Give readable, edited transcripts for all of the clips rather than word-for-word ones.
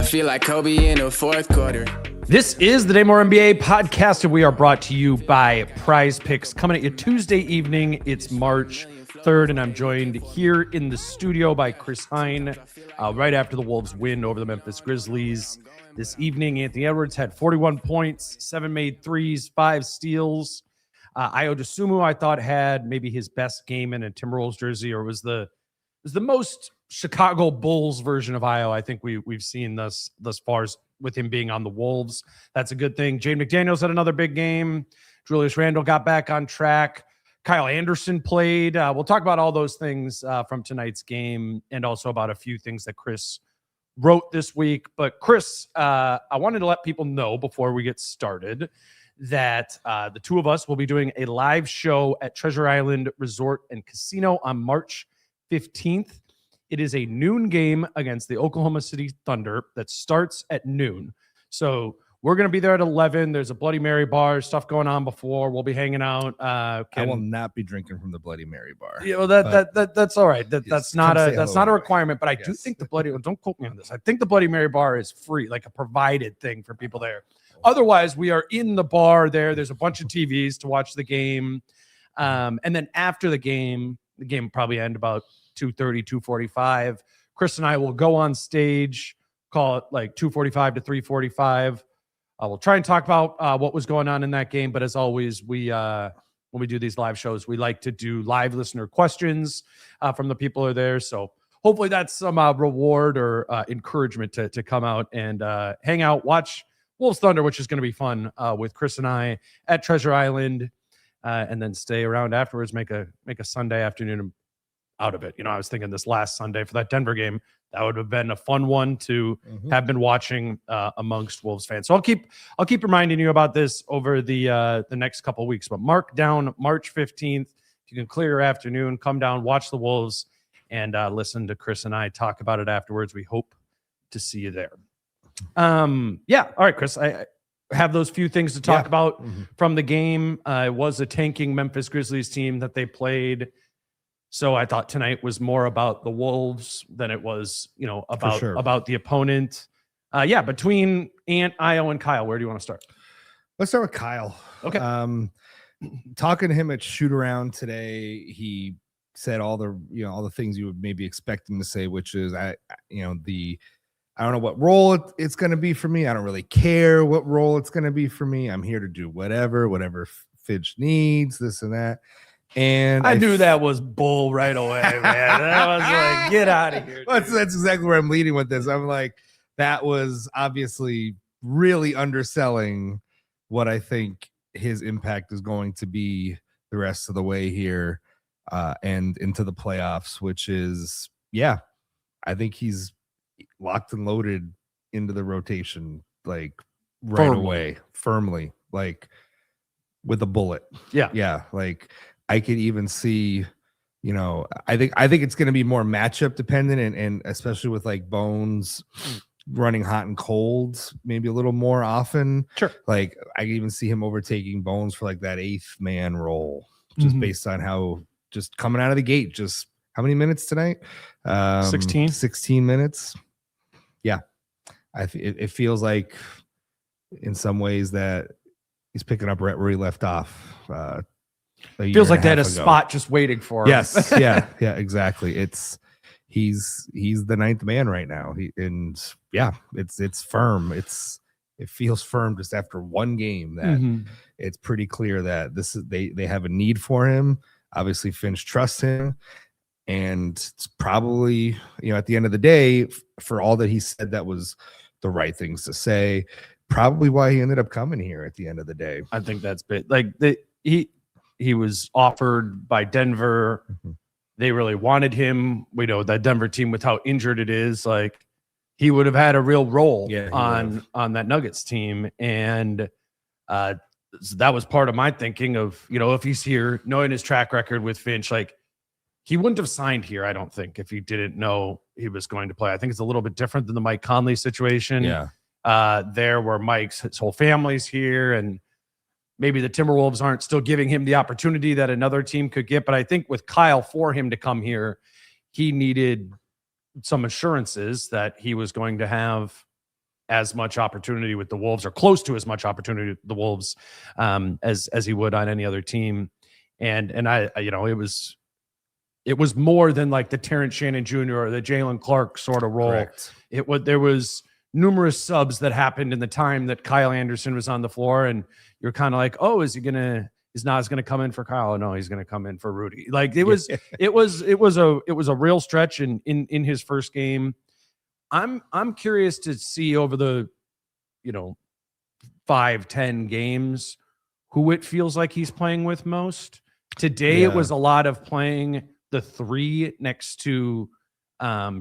feel like Kobe in the fourth quarter. This is the Dane Moore NBA podcast, and we are brought to you by Prize Picks. Coming at you Tuesday evening. It's March 3rd, and I'm joined here in the studio by Chris Hine. Right after the Wolves win over the Memphis Grizzlies this evening, Anthony Edwards had 41 points, 7 made threes, 5 steals. Ayo Dosunmu, I thought, had maybe his best game in a Timberwolves jersey, or was the most Chicago Bulls version of Ayo I think we've seen thus far with him being on the Wolves. That's a good thing. Jaden McDaniels had another big game. Julius Randle got back on track. Kyle Anderson played. We'll talk about all those things from tonight's game, and also about a few things that Chris wrote this week. But Chris, I wanted to let people know before we get started that the two of us will be doing a live show at Treasure Island Resort and Casino on March 15th. It is a noon game against the Oklahoma City Thunder that starts at noon. So we're going to be there at 11. There's a Bloody Mary bar, stuff going on before. We'll be hanging out. I will not be drinking from the Bloody Mary bar. Yeah, well, that's all right. That's not a requirement. But I do think the Bloody, don't quote me on this, I think the Bloody Mary bar is free, like a provided thing for people there. Otherwise, we are in the bar there. There's a bunch of TVs to watch the game. And then after the game will probably end about 2:30, 2:45. Chris and I will go on stage, call it like 2:45 to 3:45. We'll try and talk about what was going on in that game. But as always, when we do these live shows, we like to do live listener questions from the people who are there. So hopefully that's some reward or encouragement to come out and hang out, watch Wolves Thunder, which is going to be fun with Chris and I at Treasure Island, and then stay around afterwards, make a Sunday afternoon out of it. You know, I was thinking this last Sunday for that Denver game, that would have been a fun one to have been watching amongst Wolves fans. So I'll keep reminding you about this over the next couple of weeks. But mark down March 15th. If you can clear your afternoon, come down, watch the Wolves, and listen to Chris and I talk about it afterwards. We hope to see you there. Yeah. All right, Chris. I have those few things to talk about from the game. It was a tanking Memphis Grizzlies team that they played. So I thought tonight was more about the Wolves than it was, about the opponent. Between Ant, Ayo, and Kyle, where do you want to start? Let's start with Kyle. Okay. Talking to him at shoot around today, he said all the things you would maybe expect him to say, which is I don't know what role it's going to be for me. I don't really care what role it's going to be for me. I'm here to do whatever Finch needs, this and that. And I knew that was bull right away, man. I was like, get out of here. That's exactly where I'm leading with this. I'm like, that was obviously really underselling what I think his impact is going to be the rest of the way here and into the playoffs, which is, I think he's locked and loaded into the rotation, like away, firmly, like with a bullet. Yeah. Like, I could even see, I think it's going to be more matchup dependent, and especially with like Bones running hot and cold, maybe a little more often. Sure. Like I could even see him overtaking Bones for like that 8th man role, just based on how just coming out of the gate. Just how many minutes tonight? 16 minutes. Yeah, it feels like in some ways that he's picking up right where he left off. Feels like they had a spot just waiting for him. Yes, yeah, exactly. He's the 9th man right now. It's firm. It feels firm just after one game that it's pretty clear that this is they have a need for him. Obviously, Finch trusts him, and it's probably at the end of the day, for all that he said, that was the right things to say. Probably why he ended up coming here at the end of the day. I think that's big. Like he was offered by Denver. They really wanted him. We know that Denver team, with how injured it is, like he would have had a real role on that Nuggets team. And so that was part of my thinking of, if he's here, knowing his track record with Finch, like he wouldn't have signed here, I don't think, if he didn't know he was going to play. I think it's a little bit different than the Mike Conley situation. There where his whole family's here, and maybe the Timberwolves aren't still giving him the opportunity that another team could get. But I think with Kyle, for him to come here, he needed some assurances that he was going to have as much opportunity with the Wolves, or close to as much opportunity with the Wolves as he would on any other team. And I it was more than like the Terrence Shannon Jr. or the Jalen Clark sort of role. Correct. There was numerous subs that happened in the time that Kyle Anderson was on the floor, and you're kind of like, oh, is Nas gonna come in for Kyle? No, he's gonna come in for Rudy. Like it was a real stretch in his first game. I'm curious to see over the 5-10 games who it feels like he's playing with most. Today it was a lot of playing the 3 next to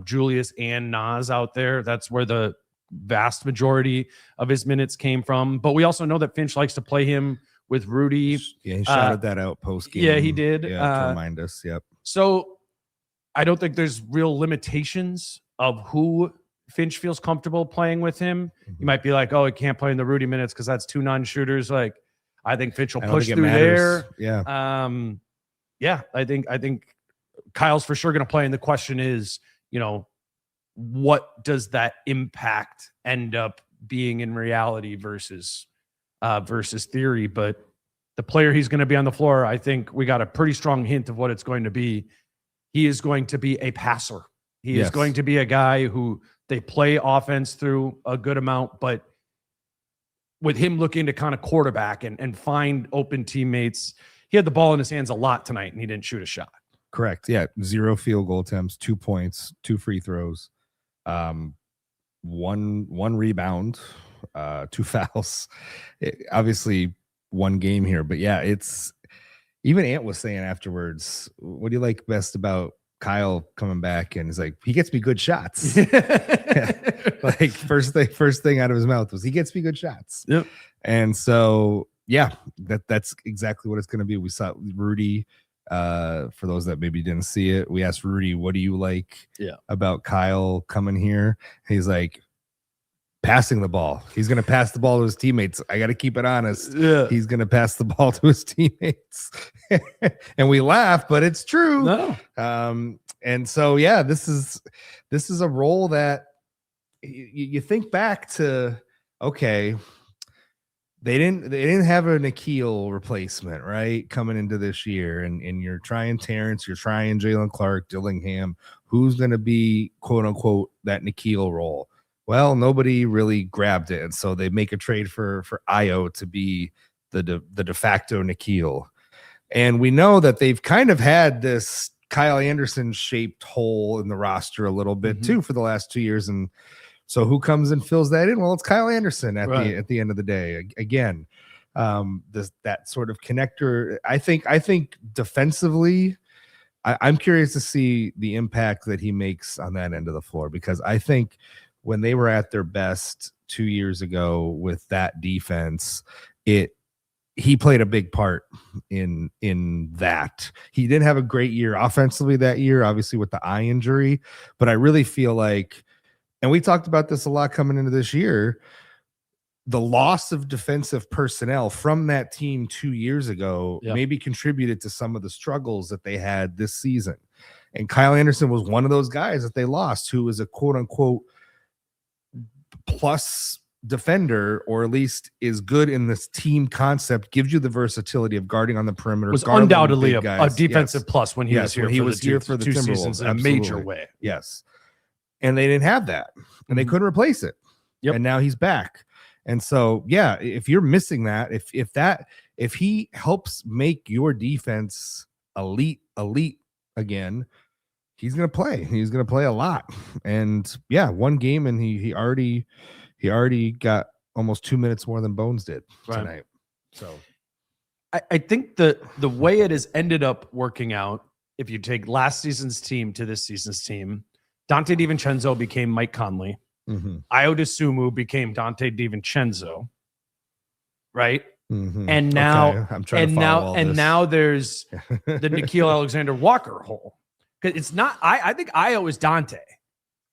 Julius and Nas out there. That's where the vast majority of his minutes came from. But we also know that Finch likes to play him with Rudy. Yeah, he shouted that out post game. Yeah, he did. Yeah, to remind us. Yep. So I don't think there's real limitations of who Finch feels comfortable playing with him. You might be like, oh, he can't play in the Rudy minutes because that's 2 non-shooters. Like, I think Finch will push through there. Yeah. Yeah, I think Kyle's for sure going to play. And the question is, what does that impact end up being in reality versus theory? But the player he's going to be on the floor, I think we got a pretty strong hint of what it's going to be. He is going to be a passer. He is going to be a guy who they play offense through a good amount, but with him looking to kind of quarterback and find open teammates, he had the ball in his hands a lot tonight and he didn't shoot a shot. Correct. Yeah. 0 field goal attempts, 2 points, 2 free throws, one rebound, 2 fouls. Obviously 1 game here, but yeah, it's even Ant was saying afterwards, what do you like best about Kyle coming back? And he's like, he gets me good shots. Like first thing out of his mouth was, he gets me good shots. Yep. And so, yeah, that's exactly what it's going to be. We saw Rudy, for those that maybe didn't see it, we asked Rudy, what do you like about Kyle coming here? And he's like, passing the ball. He's going to pass the ball to his teammates. I got to keep it honest. Yeah. He's going to pass the ball to his teammates. And we laugh, but it's true. No. And so, yeah, this is a role that you think back to, okay, they didn't have a Nikhil replacement, right? Coming into this year, and you're trying Terrence, you're trying Jalen Clark, Dillingham, who's going to be quote unquote that Nikhil role? Well, nobody really grabbed it, and so they make a trade for Io to be the de facto Nikhil. And we know that they've kind of had this Kyle Anderson shaped hole in the roster a little bit too for the last 2 years. And so who comes and fills that in? Well, it's Kyle Anderson at the end of the day. Again, that sort of connector. I think defensively, I'm curious to see the impact that he makes on that end of the floor, because I think when they were at their best 2 years ago with that defense, he played a big part in that. He didn't have a great year offensively that year, obviously with the eye injury, but I really feel like, and we talked about this a lot coming into this year, the loss of defensive personnel from that team 2 years ago maybe contributed to some of the struggles that they had this season. And Kyle Anderson was one of those guys that they lost, who was a quote unquote plus defender, or at least is good in this team concept, gives you the versatility of guarding on the perimeter. Was undoubtedly a defensive plus when he was here. He was here for the 2 Timberwolves seasons in a major way. Yes. And they didn't have that, and they couldn't replace it. And now he's back. And so, yeah, if you're missing that, if he helps make your defense elite again, he's going to play. He's going to play a lot. And yeah, 1 game, and he already got almost 2 minutes more than Bones did tonight. So I think the way it has ended up working out, if you take last season's team to this season's team, Dante DiVincenzo became Mike Conley. Io DeSumo became Dante DiVincenzo, right? And now, now there's the Nikhil Alexander Walker hole. Because it's not. I think Io is Dante.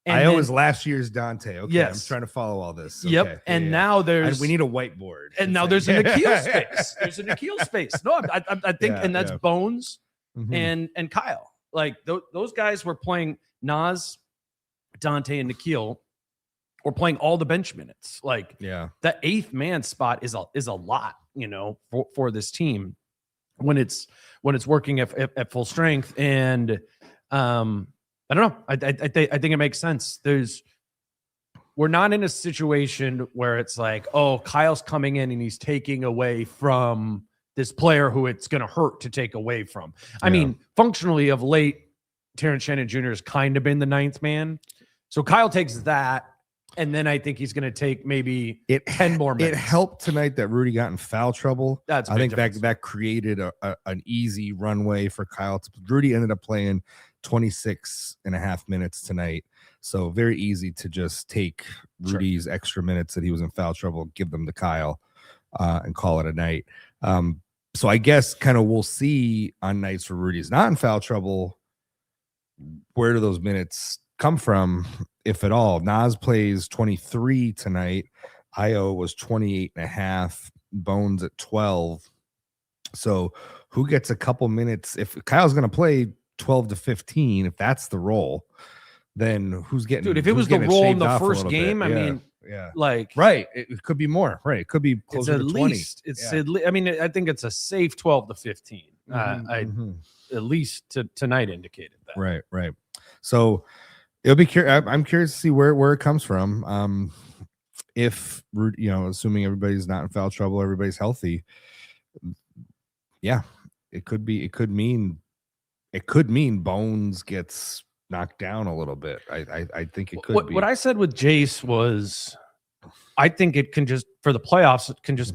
And Io is last year's Dante. Okay, yes. I'm trying to follow all this. Okay. Yep. And now there's we need a whiteboard. And now there's a Nikhil space. There's a Nikhil space. No, I think, and that's Bones and Kyle. Like those guys were playing Nas, Dante, and Nikhil or playing all the bench minutes. Like that 8th man spot is a lot, for this team when it's working at full strength. And I don't know. I think it makes sense. We're not in a situation where it's like, oh, Kyle's coming in and he's taking away from this player who it's going to hurt to take away from. I mean, functionally of late, Terrence Shannon Jr. has kind of been the 9th man. So Kyle takes that, and then I think he's going to take maybe 10 more minutes. It helped tonight that Rudy got in foul trouble. I think that created an easy runway for Kyle. Rudy ended up playing 26 and a half minutes tonight. So very easy to just take Rudy's extra minutes that he was in foul trouble, give them to Kyle, and call it a night. So I guess kind of we'll see on nights where Rudy's not in foul trouble, where do those minutes come from, if at all? Nas plays 23 tonight. Io was 28 and a half. Bones at 12. So who gets a couple minutes? If Kyle's going to play 12 to 15, if that's the role, then who's getting? Dude, if it was the role in the first game, I mean, right, it could be more. Right, it could be closer to 20. I mean, I think it's a safe 12 to 15. At least tonight indicated that. Right. So it'll be I'm curious to see where it comes from. If assuming everybody's not in foul trouble, everybody's healthy. Yeah, it could mean Bones gets knocked down a little bit. I think it could be. What I said with Jace was, I think it can just, for the playoffs, it can just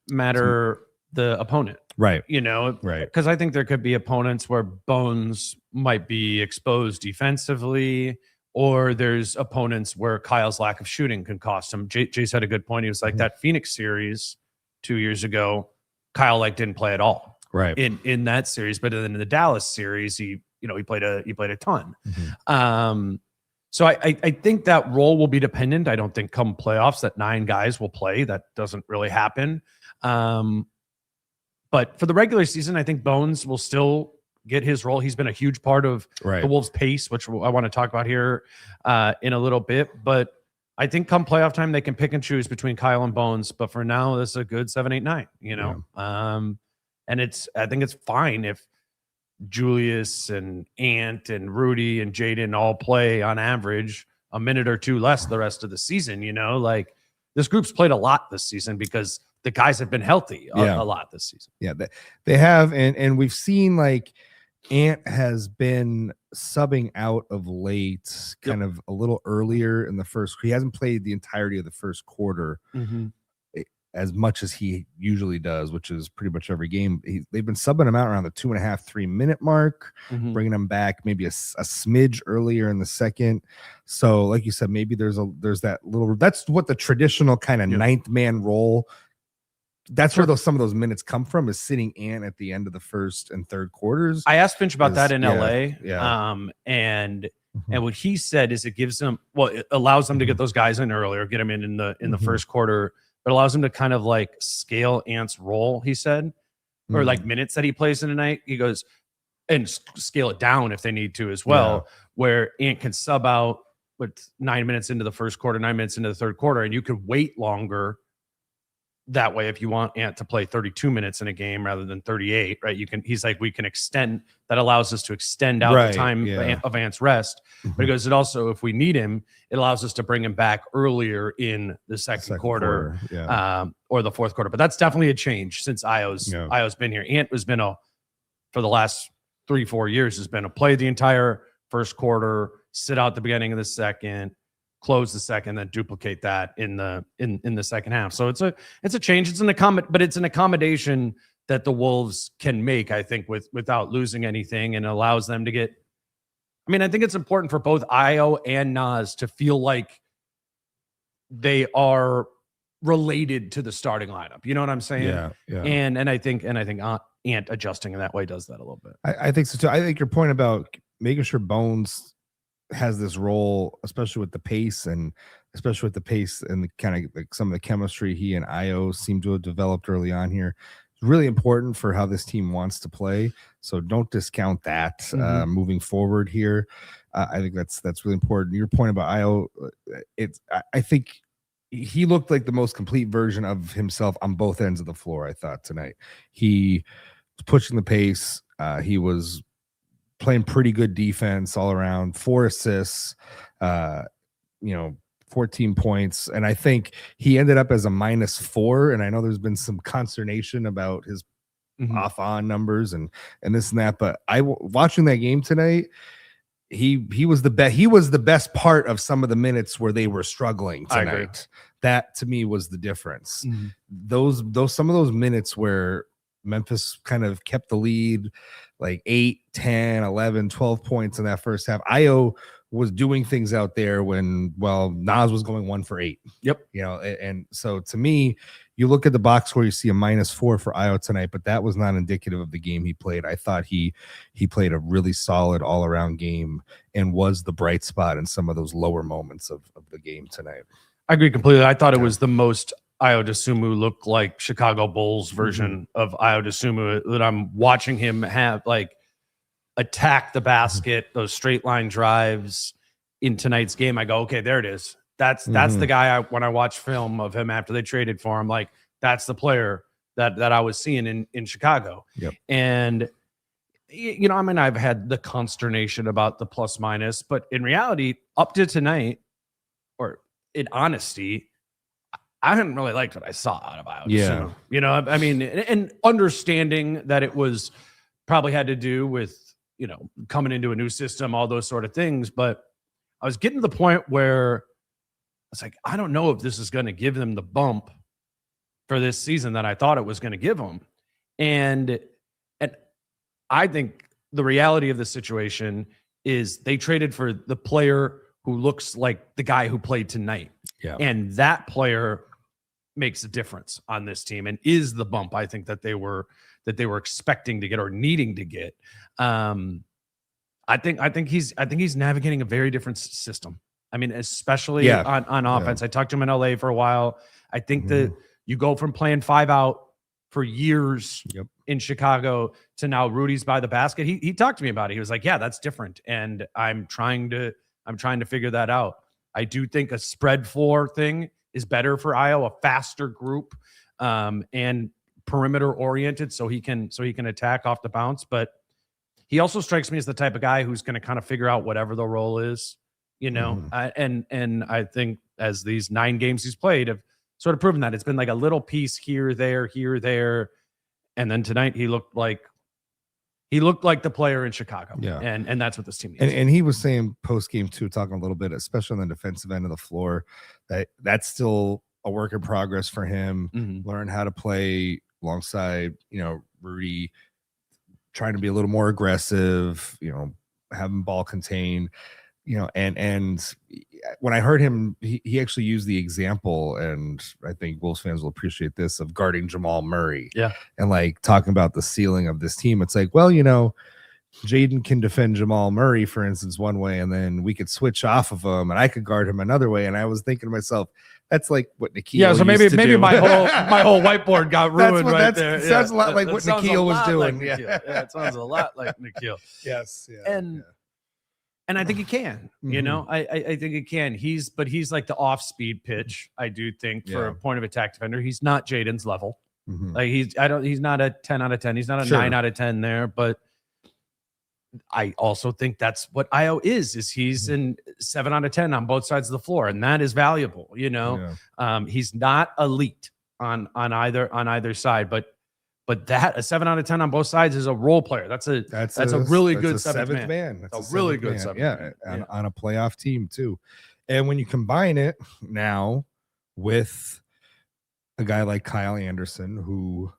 matter the opponent. Right. Right. Because I think there could be opponents where Bones might be exposed defensively, or there's opponents where Kyle's lack of shooting can cost him. Jace had a good point. He was like, that Phoenix series 2 years ago, Kyle didn't play at all. Right. In that series, but then in the Dallas series, he played a ton. So I think that role will be dependent. I don't think come playoffs that 9 guys will play. That doesn't really happen. But for the regular season, I think Bones will still get his role. He's been a huge part of the Wolves' pace, which I want to talk about here in a little bit. But I think come playoff time, they can pick and choose between Kyle and Bones. But for now, this is a good 7, 8, 9. And I think it's fine if Julius and Ant and Rudy and Jaden all play on average a minute or two less the rest of the season. Like this group's played a lot this season because the guys have been healthy a lot this season. Yeah, they have. And we've seen like Ant has been subbing out of late, kind of a little earlier in the first. He hasn't played the entirety of the first quarter. As much as he usually does, which is pretty much every game. They've been subbing him out around the 2.5, 3 minute mark, bringing him back maybe a smidge earlier in the second. So like you said, maybe there's that little, that's what the traditional kind of 9th man role. That's where some of those minutes come from, is sitting Ant at the end of the first and third quarters. I asked Finch about that in LA. And what he said is it gives them, it allows them to get those guys in earlier, get them in the first quarter. It allows him to kind of like scale Ant's role, he said, or like minutes that he plays in a night. He goes, and scale it down if they need to as well, where Ant can sub out with 9 minutes into the first quarter, 9 minutes into the third quarter, and you could wait longer that way if you want Ant to play 32 minutes in a game rather than 38, right? He's like, we can extend, that allows us to extend out the time of Ant's rest. But he goes, it also, if we need him, it allows us to bring him back earlier in the second quarter. Or the fourth quarter. But that's definitely a change since Io's been here. Ant has been for the last 3-4 years, has been a play the entire first quarter, sit out the beginning of the second, close the second, then duplicate that in the second half. So it's a change. It's an accommodation that the Wolves can make, I think, without losing anything, and allows them to get. I mean, I think it's important for both Io and Nas to feel like they are related to the starting lineup. You know what I'm saying? Yeah. And I think Ant adjusting in that way does that a little bit. I think so too. I think your point about making sure Bones has this role, especially with the pace and the kind of like some of the chemistry he and Io seem to have developed early on here. It's really important for how this team wants to play. So don't discount that moving forward here. I think that's really important. Your point about Io, I think he looked like the most complete version of himself on both ends of the floor. I thought tonight he was pushing the pace. He was playing pretty good defense all around. 4 assists, 14 points, and I think he ended up as a -4. And I know there's been some consternation about his off-on numbers and this and that, but watching that game tonight, he was the best. He was the best part of some of the minutes where they were struggling tonight. That to me was the difference. Those some of those minutes where Memphis kind of kept the lead, like 8, 10, 11, 12 points in that first half. Io was doing things out there when, Nas was going 1 for 8. Yep. And so to me, you look at the box score, you see a -4 for Io tonight, but that was not indicative of the game he played. I thought he played a really solid all-around game and was the bright spot in some of those lower moments of the game tonight. I agree completely. I thought it was the most Io DeSumo looked like Chicago Bulls version of Io DeSumo that I'm watching him have, like, attack the basket, those straight line drives in tonight's game. I go, okay, there it is. That's the guy when I watch film of him after they traded for him, like, that's the player that I was seeing in Chicago. Yep. And I mean, I've had the consternation about the plus minus, but in reality, up to tonight, or in honesty, I hadn't really liked what I saw out of Io. Yeah. I mean, and understanding that it was probably had to do with, coming into a new system, all those sort of things. But I was getting to the point where I was like, I don't know if this is going to give them the bump for this season that I thought it was going to give them. And I think the reality of the situation is they traded for the player who looks like the guy who played tonight. Yeah. And that player makes a difference on this team and is the bump I think that they were expecting to get or needing to get. I think he's navigating a very different system. I mean, especially on offense. I talked to him in LA for a while. I think that you go from playing 5 out for years in Chicago to now Rudy's by the basket. He talked to me about it. He was like, yeah, that's different. And I'm trying to figure that out. I do think a spread floor thing is better for Io, a faster group, and perimeter oriented, so he can attack off the bounce. But he also strikes me as the type of guy who's going to kind of figure out whatever the role is, and I think as these 9 games he's played have sort of proven that it's been like a little piece here, there, and then tonight he looked like the player in Chicago. Yeah. And that's what this team needs. And he was saying post game too, talking a little bit, especially on the defensive end of the floor, that's still a work in progress for him. Learn how to play alongside, Rudy, trying to be a little more aggressive, having ball contained, and when I heard him, he actually used the example, and I think Wolves fans will appreciate this, of guarding Jamal Murray. Yeah. And like talking about the ceiling of this team. It's like, well, Jaden can defend Jamal Murray, for instance, one way, and then we could switch off of him and I could guard him another way. And I was thinking to myself, that's like what Nikhil so maybe do. my whole whiteboard got ruined there. Sounds a lot like what Nikhil was doing. Like it sounds a lot like Nikhil. Yes. Yeah. And I think he can, I think he can. He's like the off-speed pitch, I do think, for a point of attack defender. He's not Jaden's level. Like he's not a 10 out of 10. He's not a 9 out of 10 there, but I also think that's what Io is he's in 7 out of 10 on both sides of the floor, and that is valuable. He's not elite on either side, but that a 7 out of 10 on both sides is a role player. That's a really good seventh man. That's a really good seventh man. On a playoff team too. And when you combine it now with a guy like Kyle Anderson, who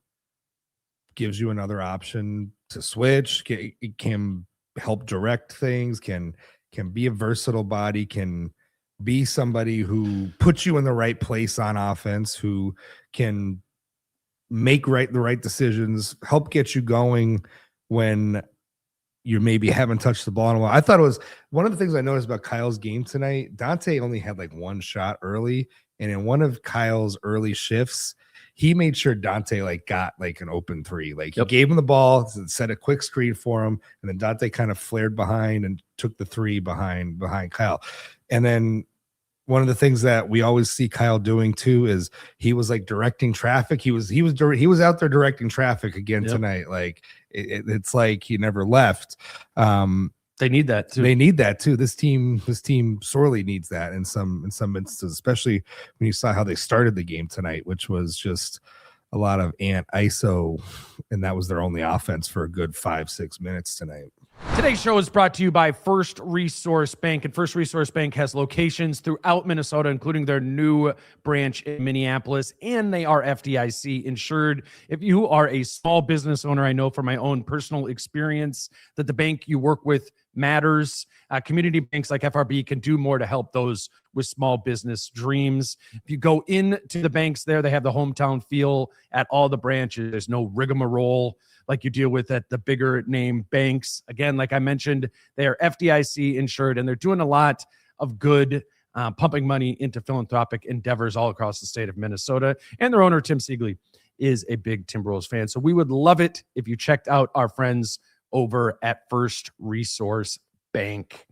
gives you another option to switch, can help direct things, can be a versatile body, can be somebody who puts you in the right place on offense, who can make the right decisions, help get you going when you maybe haven't touched the ball in a while. I thought it was one of the things I noticed about Kyle's game tonight. Dante only had like one shot early, and in one of Kyle's early shifts, he made sure Dante like got like an open three. Like he gave him the ball, set a quick screen for him, and then Dante kind of flared behind and took the three behind Kyle. And then one of the things that we always see Kyle doing too is he was like directing traffic. He was out there directing traffic again tonight. Like it's like he never left. They need that too. They need that too. This team sorely needs that in some instances, especially when you saw how they started the game tonight, which was just a lot of Ant ISO, and that was their only offense for a good 5-6 minutes tonight. Today's show is brought to you by First Resource Bank, and First Resource Bank has locations throughout Minnesota, including their new branch in Minneapolis, and they are FDIC insured. If you are a small business owner, I know from my own personal experience that the bank you work with matters. Community banks like FRB can do more to help those with small business dreams. If you go into the banks there, they have the hometown feel at all the branches. There's no rigmarole like you deal with at the bigger name banks. Again, like I mentioned, they are FDIC insured, and they're doing a lot of good, pumping money into philanthropic endeavors all across the state of Minnesota. And their owner, Tim Siegley, is a big Timberwolves fan. So we would love it if you checked out our friends over at First Resource Bank.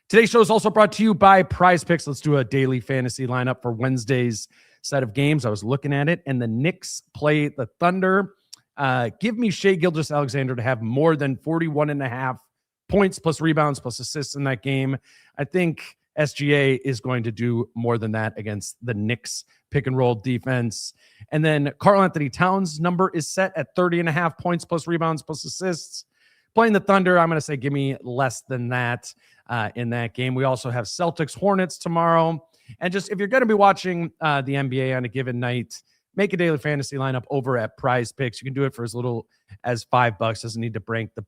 Today's show is also brought to you by Prize Picks. Let's do a daily fantasy lineup for Wednesday's set of games. I was looking at it, and the Knicks play the Thunder. Give me Shai Gilgeous-Alexander to have more than 41.5 points plus rebounds plus assists in that game. I think SGA is going to do more than that against the Knicks pick and roll defense. And then Karl-Anthony Towns' number is set at 30.5 points plus rebounds plus assists. Playing the Thunder, I'm going to say give me less than that in that game. We also have Celtics Hornets tomorrow. And just if you're going to be watching the NBA on a given night, make a daily fantasy lineup over at Prize Picks. You can do it for as little as $5. Doesn't need to break the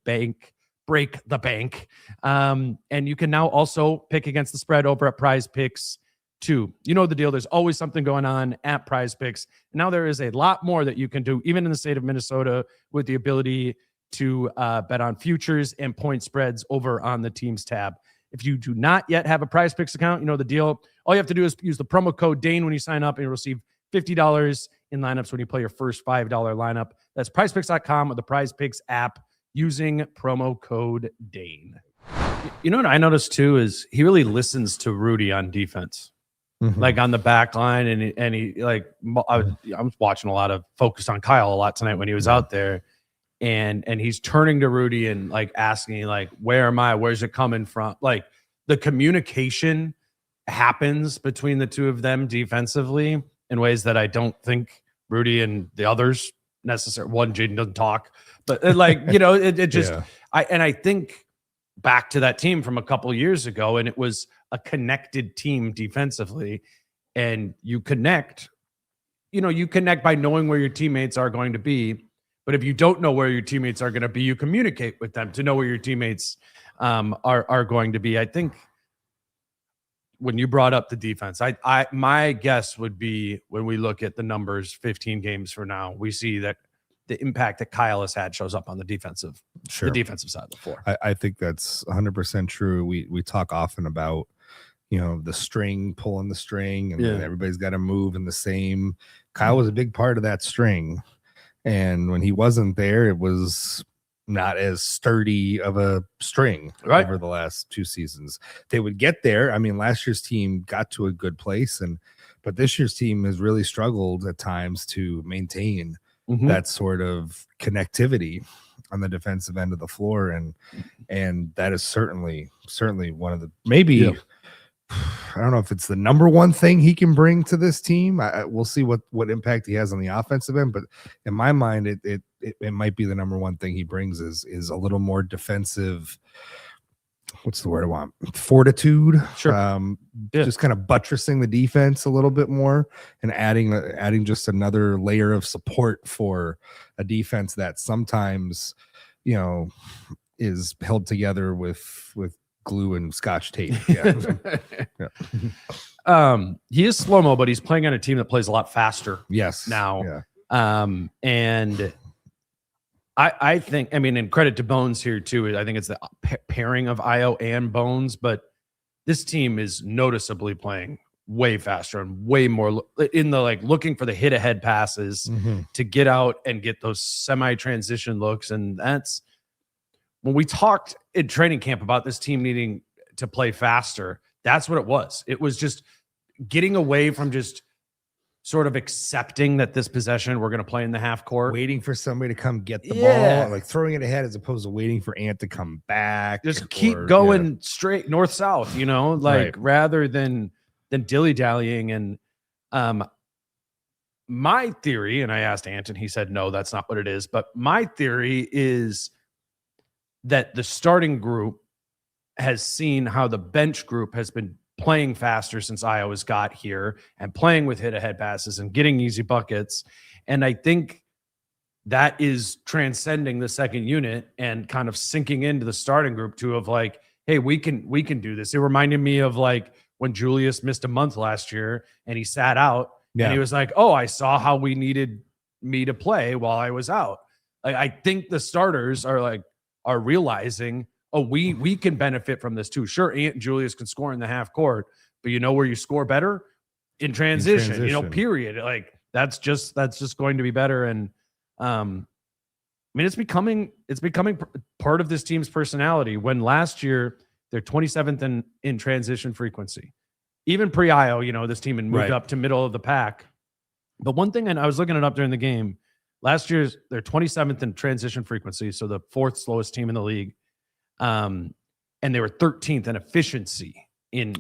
bank. And you can now also pick against the spread over at Prize Picks too. You know the deal. There's always something going on at Prize Picks. Now there is a lot more that you can do, even in the state of Minnesota, with the ability to bet on futures and point spreads over on the teams tab. If you do not yet have a Prize Picks account, you know the deal. All you have to do is use the promo code Dane when you sign up, and you'll receive $50 in lineups when you play your first $5 lineup. That's prizepicks.com or the Prize Picks app using promo code Dane. You know what I noticed too is he really listens to Rudy on defense, like on the back line. And he like, I was watching a lot of Focus on Kyle a lot tonight when he was out there. And he's turning to Rudy and like asking like, where am I? Where's it coming from? Like the communication happens between the two of them defensively in ways that I don't think Rudy and the others necessarily. One, Jaden doesn't talk, but like, you know, it just, I think back to that team from a couple years ago, and it was a connected team defensively, and you connect by knowing where your teammates are going to be. But if you don't know where your teammates are going to be, you communicate with them to know where your teammates are going to be. I think when you brought up the defense, my guess would be when we look at the numbers 15 games from now, we see that the impact that Kyle has had shows up on the defensive side of the floor. I think that's 100% true. We talk often about, the string, pulling the string, and everybody's got to move in the same. Kyle was a big part of that string. And when he wasn't there, it was not as sturdy of a string over the last 2 seasons. They would get there. I mean, last year's team got to a good place, but this year's team has really struggled at times to maintain that sort of connectivity on the defensive end of the floor. And that is certainly one of the, maybe I don't know if it's the number one thing he can bring to this team. We'll see what impact he has on the offensive end, but in my mind, it might be the number one thing he brings is a little more defensive. What's the word I want? Fortitude. Sure. Just kind of buttressing the defense a little bit more and adding just another layer of support for a defense that sometimes, is held together with glue and scotch tape. He is SloMo, but he's playing on a team that plays a lot faster. Yes. Now. Yeah. And I think, I mean, and credit to Bones here too. I think it's the pairing of Io and Bones, but this team is noticeably playing way faster and way more in the like looking for the hit ahead passes to get out and get those semi transition looks. And that's when we talked in training camp about this team needing to play faster. That's what it was. It was just getting away from just sort of accepting that this possession we're going to play in the half court, waiting for somebody to come get the ball, like throwing it ahead as opposed to waiting for Ant to come back. Just keep going straight north south, you know, like rather than dilly dallying. And my theory, and I asked Ant and he said no, that's not what it is. But my theory is that the starting group has seen how the bench group has been playing faster since Iowa's got here and playing with hit ahead passes and getting easy buckets. And I think that is transcending the second unit and kind of sinking into the starting group too, of like, hey, we can do this. It reminded me of like when Julius missed a month last year and he sat out and he was like, oh, I saw how we needed me to play while I was out. Like, I think the starters are realizing, oh, we can benefit from this too. Sure, Ant and Julius can score in the half court, but you know where you score better? In transition. You know, period. Like that's just going to be better. And I mean, it's becoming part of this team's personality. When last year they're 27th in transition frequency. Even pre-IO, you know, this team had moved up to middle of the pack. But one thing, and I was looking it up during the game, last year they're 27th in transition frequency, so the fourth slowest team in the league. And they were 13th in efficiency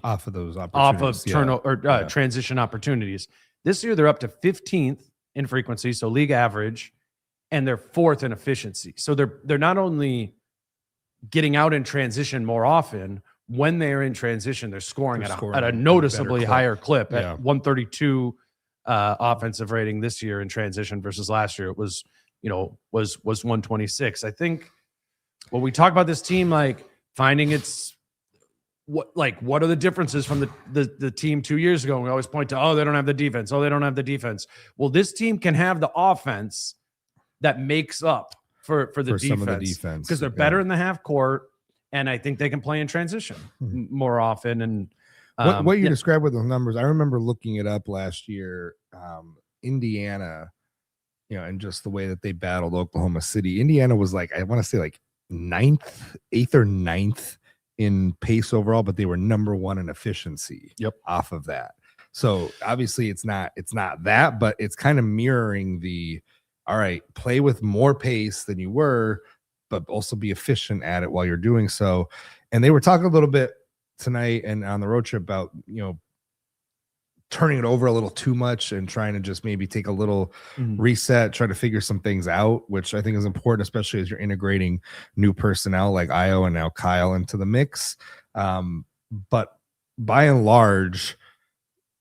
off of those opportunities, transition opportunities. This year they're up to 15th in frequency, so league average, and they're fourth in efficiency. So they're not only getting out in transition more often. When they're in transition, they're scoring at a noticeably higher clip at 132 offensive rating this year in transition versus last year it was 126. I think. When we talk about this team, like finding what are the differences from the team 2 years ago? And we always point to, they don't have the defense. Oh, they don't have the defense. Well, this team can have the offense that makes up for the defense because they're better in the half court. And I think they can play in transition more often. And what you described with the numbers, I remember looking it up last year, Indiana, and just the way that they battled Oklahoma City. Indiana was like, I want to say like 8th or 9th in pace overall, but they were number 1 in efficiency off of that. So obviously it's not that, but it's kind of mirroring play with more pace than you were, but also be efficient at it while you're doing so. And they were talking a little bit tonight and on the road trip about, turning it over a little too much and trying to just maybe take a little reset, try to figure some things out, which I think is important, especially as you're integrating new personnel like Io and now Kyle into the mix. But by and large,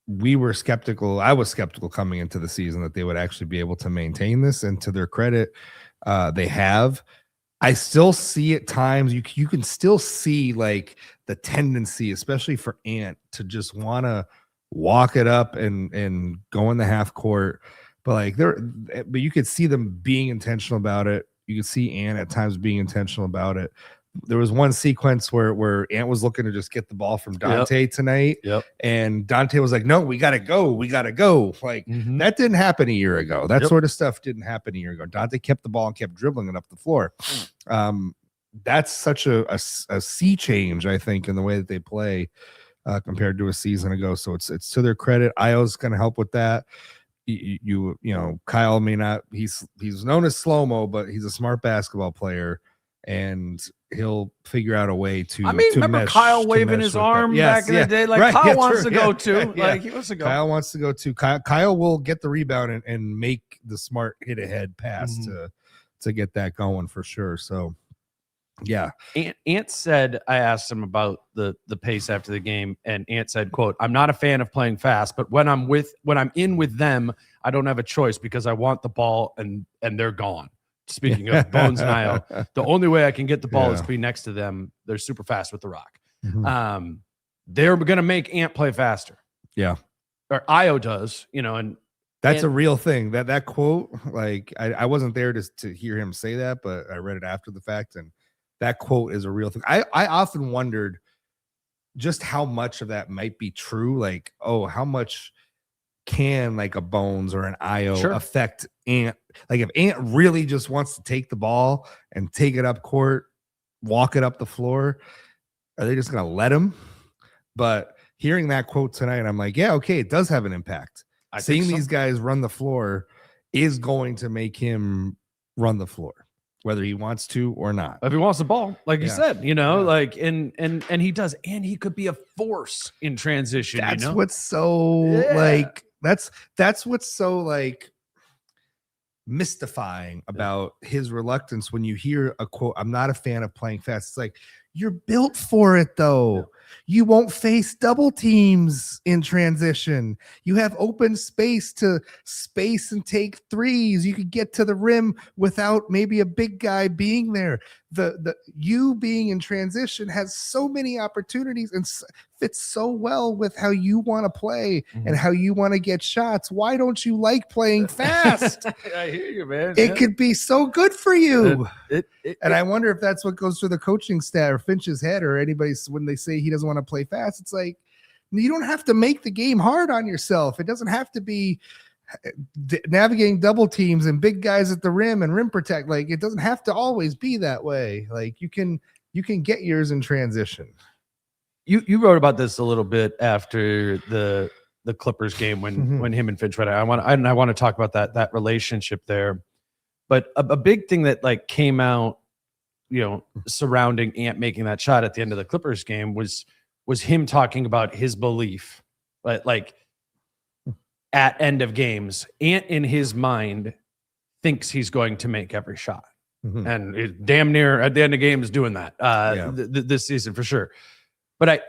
we were skeptical. I was skeptical coming into the season that they would actually be able to maintain this. And to their credit, they have. I still see at times you can still see like the tendency, especially for Ant, to just want to walk it up and go in the half court, but you could see them being intentional about it. You could see Ant at times being intentional about it. There was one sequence where Ant was looking to just get the ball from Dante tonight, and Dante was like, "No, we gotta go. Like that didn't happen a year ago. That sort of stuff didn't happen a year ago. Dante kept the ball and kept dribbling it up the floor. That's such a sea change, I think, in the way that they play. Compared to a season ago. So it's to their credit. Io's going to help with that. Kyle may not, he's known as SloMo, but he's a smart basketball player and he'll figure out a way to. I mean, remember Kyle waving his arm back in the day? Like Kyle wants to go too. Like he wants to go. Kyle wants to go too. Kyle will get the rebound and make the smart hit ahead pass to get that going for sure. So yeah. Ant said, I asked him about the pace after the game, and Ant said, quote, "I'm not a fan of playing fast, but when I'm in with them, I don't have a choice because I want the ball and they're gone." Speaking of Bones and Io, the only way I can get the ball is to be next to them. They're super fast with the rock. They're going to make Ant play faster. Yeah. Or Io does, and That's a real thing. That quote, like I wasn't there to hear him say that, but I read it after the fact, and that quote is a real thing. I often wondered just how much of that might be true. Like, oh, how much can like a Bones or an IO affect Ant? Like if Ant really just wants to take the ball and take it up court, walk it up the floor, are they just gonna let him? But hearing that quote tonight, I'm like, yeah, okay, it does have an impact. Seeing these guys run the floor is going to make him run the floor, whether he wants to or not. If he wants the ball, like you said, like and he does, and he could be a force in transition. That's what's so like that's what's so like mystifying about his reluctance when you hear a quote, I'm not a fan of playing fast. It's like, you're built for it though. Yeah. You won't face double teams in transition. You have open space to space and take threes. You could get to the rim without maybe a big guy being there. The you being in transition has so many opportunities and fits so well with how you want to play and how you want to get shots. Why don't you like playing fast? I hear you, man. It could be so good for you. And I wonder if that's what goes through the coaching staff or Finch's head or anybody's when they say he doesn't want to play fast. It's like, you don't have to make the game hard on yourself. It doesn't have to be navigating double teams and big guys at the rim and rim protect. Like, it doesn't have to always be that way. Like, you can get yours in transition. You wrote about this a little bit after the Clippers game when him and Finch went out. I want to talk about that relationship there. But a big thing that like came out, surrounding Ant making that shot at the end of the Clippers game was him talking about his belief, right? Like at end of games, Ant in his mind thinks he's going to make every shot, and it damn near at the end of games doing that this season for sure. But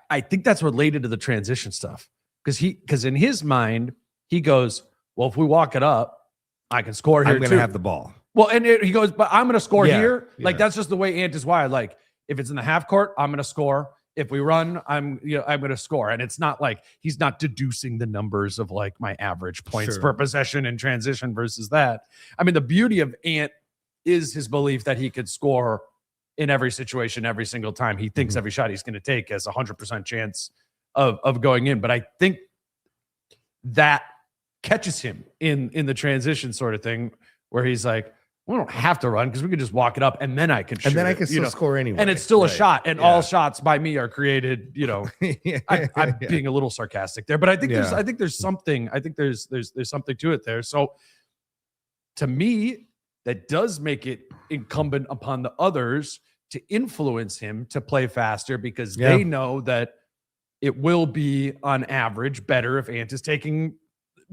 I think that's related to the transition stuff because in his mind he goes, well, if we walk it up, I can score here. I'm going to have the ball. Well, and he goes, but I'm going to score here. Like that's just the way Ant is wired. Like if it's in the half court, I'm going to score. If we run, I'm going to score. And it's not like he's not deducing the numbers of like my average points per possession in transition versus that. I mean, the beauty of Ant is his belief that he could score in every situation, every single time. He thinks every shot he's going to take has 100% chance of going in. But I think that catches him in the transition sort of thing where he's like, we don't have to run because we can just walk it up and then I can shoot. And then I can still score anyway. And it's still a shot. And all shots by me are created, I'm being a little sarcastic there, but I think there's something to it there. So to me, that does make it incumbent upon the others to influence him to play faster because they know that it will be on average better if Ant is taking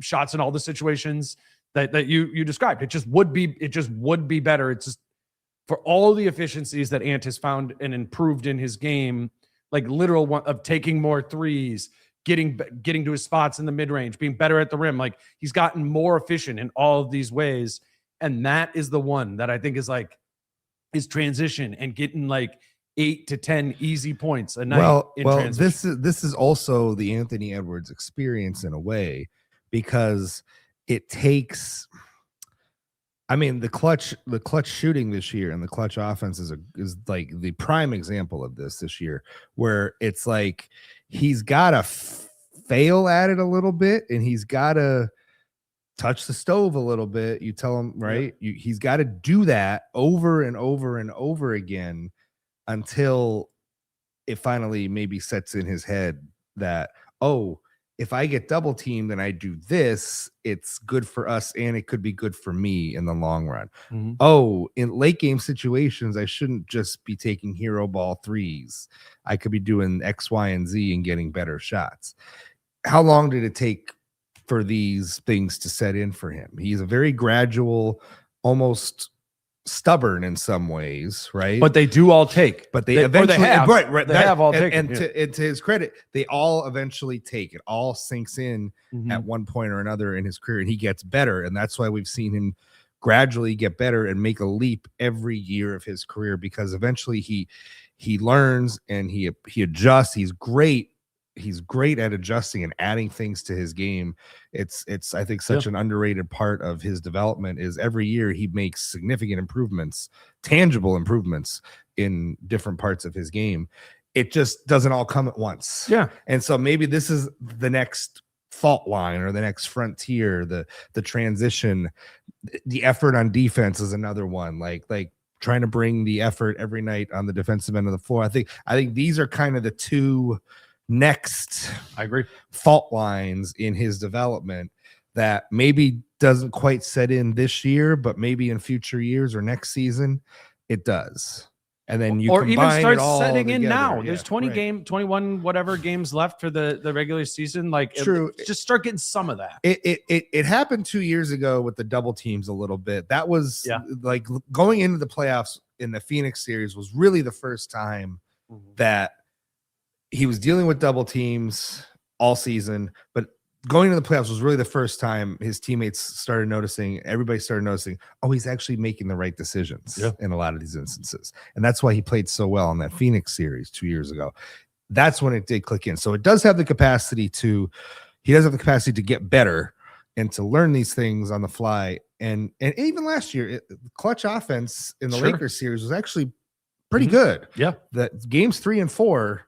shots in all the situations that you described. It just would be better. It's just for all the efficiencies that Ant has found and improved in his game, like literal one of taking more threes, getting to his spots in the mid-range, being better at the rim. Like he's gotten more efficient in all of these ways. And that is the one that I think is like his transition and getting like 8 to 10 easy points a night. Well, this is also the Anthony Edwards experience in a way, because it takes, I mean, the clutch shooting this year and the clutch offense is like the prime example of this year, where it's like he's got to fail at it a little bit and he's got to touch the stove a little bit. You tell him, right? He's got to do that over and over and over again until it finally maybe sets in his head that, oh, if I get double teamed and I do this, it's good for us and it could be good for me in the long run. Oh, in late game situations, I shouldn't just be taking hero ball threes. I could be doing X, Y, and Z and getting better shots. How long did it take for these things to set in for him? He's a very gradual, almost stubborn in some ways, right? But they do all take. But they eventually have. Right. They have all taken. And to his credit, they all eventually take. It all sinks in at one point or another in his career, and he gets better. And that's why we've seen him gradually get better and make a leap every year of his career, because eventually he learns and he adjusts. He's great he's great at adjusting and adding things to his game. It's I think such an underrated part of his development is every year he makes significant improvements, tangible improvements in different parts of his game. It just doesn't all come at once. Yeah. And so maybe this is the next fault line or the next frontier, the transition. The effort on defense is another one, like trying to bring the effort every night on the defensive end of the floor. I think these are kind of the two next fault lines in his development that maybe doesn't quite set in this year, but maybe in future years or next season it does. And then you or even start setting together. in now. Yeah, There's 21 whatever games left for the regular season. Like, true. Just start getting some of that. It happened 2 years ago with the double teams a little bit. That was like going into the playoffs in the Phoenix series was really the first time that he was dealing with double teams all season, but going to the playoffs was really the first time his teammates started noticing, everybody started noticing, oh, he's actually making the right decisions in a lot of these instances. And that's why he played so well in that Phoenix series 2 years ago. That's when it did click in. So it does have the capacity to get better and to learn these things on the fly. And even last year, clutch offense in the Lakers series was actually pretty good. Yeah. That games 3 and 4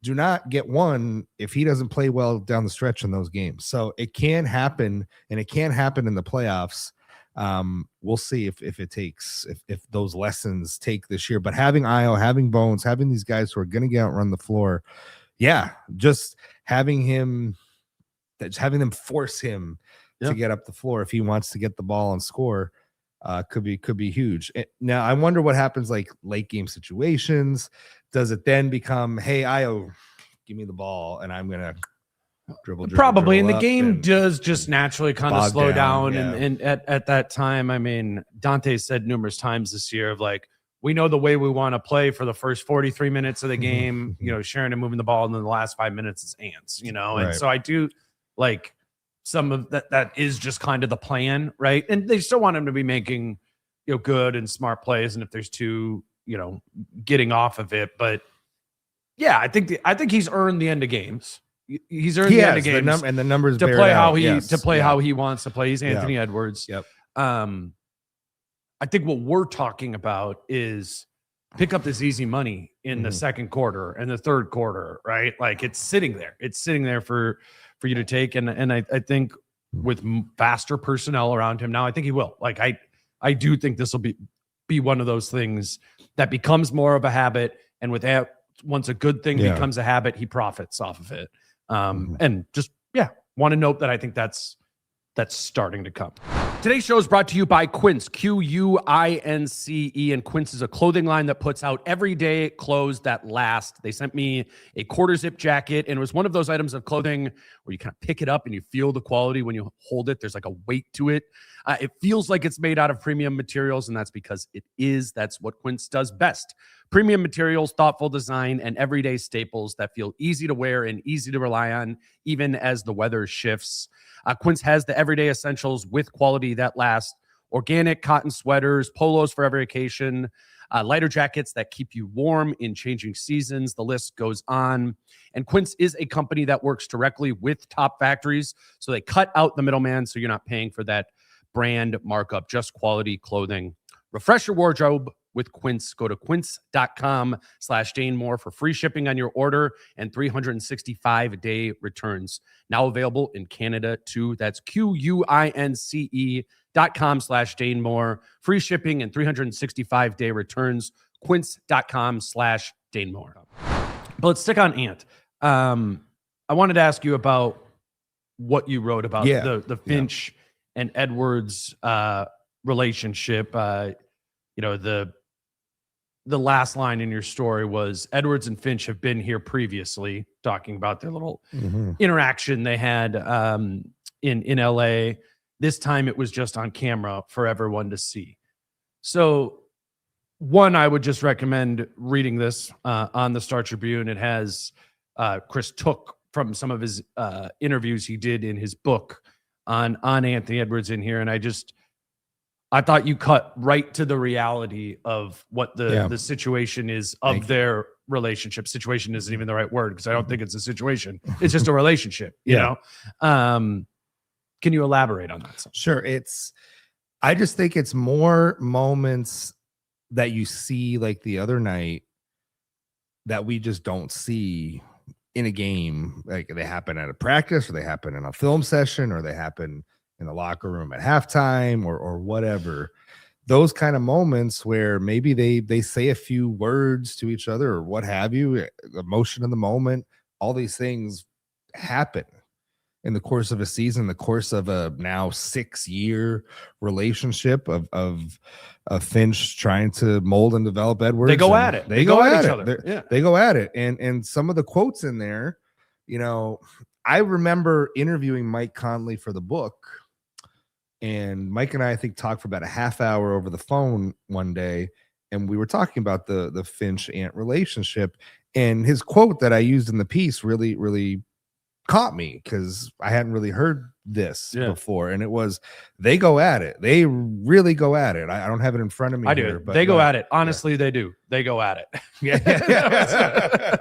do not get won if he doesn't play well down the stretch in those games. So it can happen, and it can happen in the playoffs. We'll see if it takes, if those lessons take this year. But having Io, having Bones, having these guys who are going to get out and run the floor, just having them force him to get up the floor if he wants to get the ball and score. Could be huge. Now I wonder what happens like late game situations. Does it then become, hey, Io, give me the ball and I'm gonna dribble probably, and the up game does just naturally kind of slow down. Yeah. And at that time, I mean, Dante said numerous times this year of like, we know the way we want to play for the first 43 minutes of the game, sharing and moving the ball, and then the last 5 minutes is ants, and so I do like some of that is just kind of the plan, right? And they still want him to be making good and smart plays, and if there's two getting off of it. But yeah, I think he's earned the end of games. He's earned the end of games, and the numbers to play how he wants to play. He's Anthony Edwards. Yep. I think what we're talking about is pick up this easy money in the second quarter and the third quarter, right? Like it's sitting there for you to take. And I think with faster personnel around him now, I think he will. Like I do think this will be one of those things that becomes more of a habit, and with that, once a good thing becomes a habit, he profits off of it. And just want to note that I think that's starting to come. Today's show is brought to you by Quince, Quince, and Quince is a clothing line that puts out everyday clothes that last. They sent me a quarter zip jacket, and it was one of those items of clothing where you kind of pick it up and you feel the quality when you hold it. There's like a weight to it. It feels like it's made out of premium materials, and that's because it is. That's what Quince does best. Premium materials, thoughtful design, and everyday staples that feel easy to wear and easy to rely on, even as the weather shifts. Quince has the everyday essentials with quality that lasts. Organic cotton sweaters, polos for every occasion, lighter jackets that keep you warm in changing seasons. The list goes on. And Quince is a company that works directly with top factories, so they cut out the middleman, so you're not paying for that brand markup, just quality clothing. Refresh your wardrobe with Quince. Go to quince.com/DaneMoore for free shipping on your order and 365-day returns. Now available in Canada too. That's QUINCE.com/DaneMoore. Free shipping and 365-day returns. Quince.com/DaneMoore. But let's stick on Ant. I wanted to ask you about what you wrote about the Finch and Edwards relationship. The last line in your story was Edwards and Finch have been here previously, talking about their little interaction they had in LA. This time it was just on camera for everyone to see. So one, I would just recommend reading this on the Star Tribune. It has Chris Took from some of his interviews he did in his book on Anthony Edwards in here. And I thought you cut right to the reality of what the situation is of their relationship. Situation isn't even the right word because I don't think it's a situation. It's just a relationship, you Yeah. know? Can you elaborate on that? Sure. I just think it's more moments that you see like the other night that we just don't see in a game. Like they happen at a practice, or they happen in a film session, or they happen in the locker room at halftime, or whatever. Those kind of moments where maybe they say a few words to each other or what have you, emotion in the moment, all these things happen in the course of a season, the course of a now 6-year relationship of Finch trying to mold and develop Edwards. They go at it. They go at each it. other. They go at it. And some of the quotes in there, you know, I remember interviewing Mike Conley for the book, and Mike and I think talked for about a half hour over the phone one day, and we were talking about the Finch Ant relationship, and his quote that I used in the piece really caught me because I hadn't really heard this before, and it was, they go at it. They really go at it. I don't have it in front of me. I do. But they go at it. Honestly, they do. They go at it. Yeah.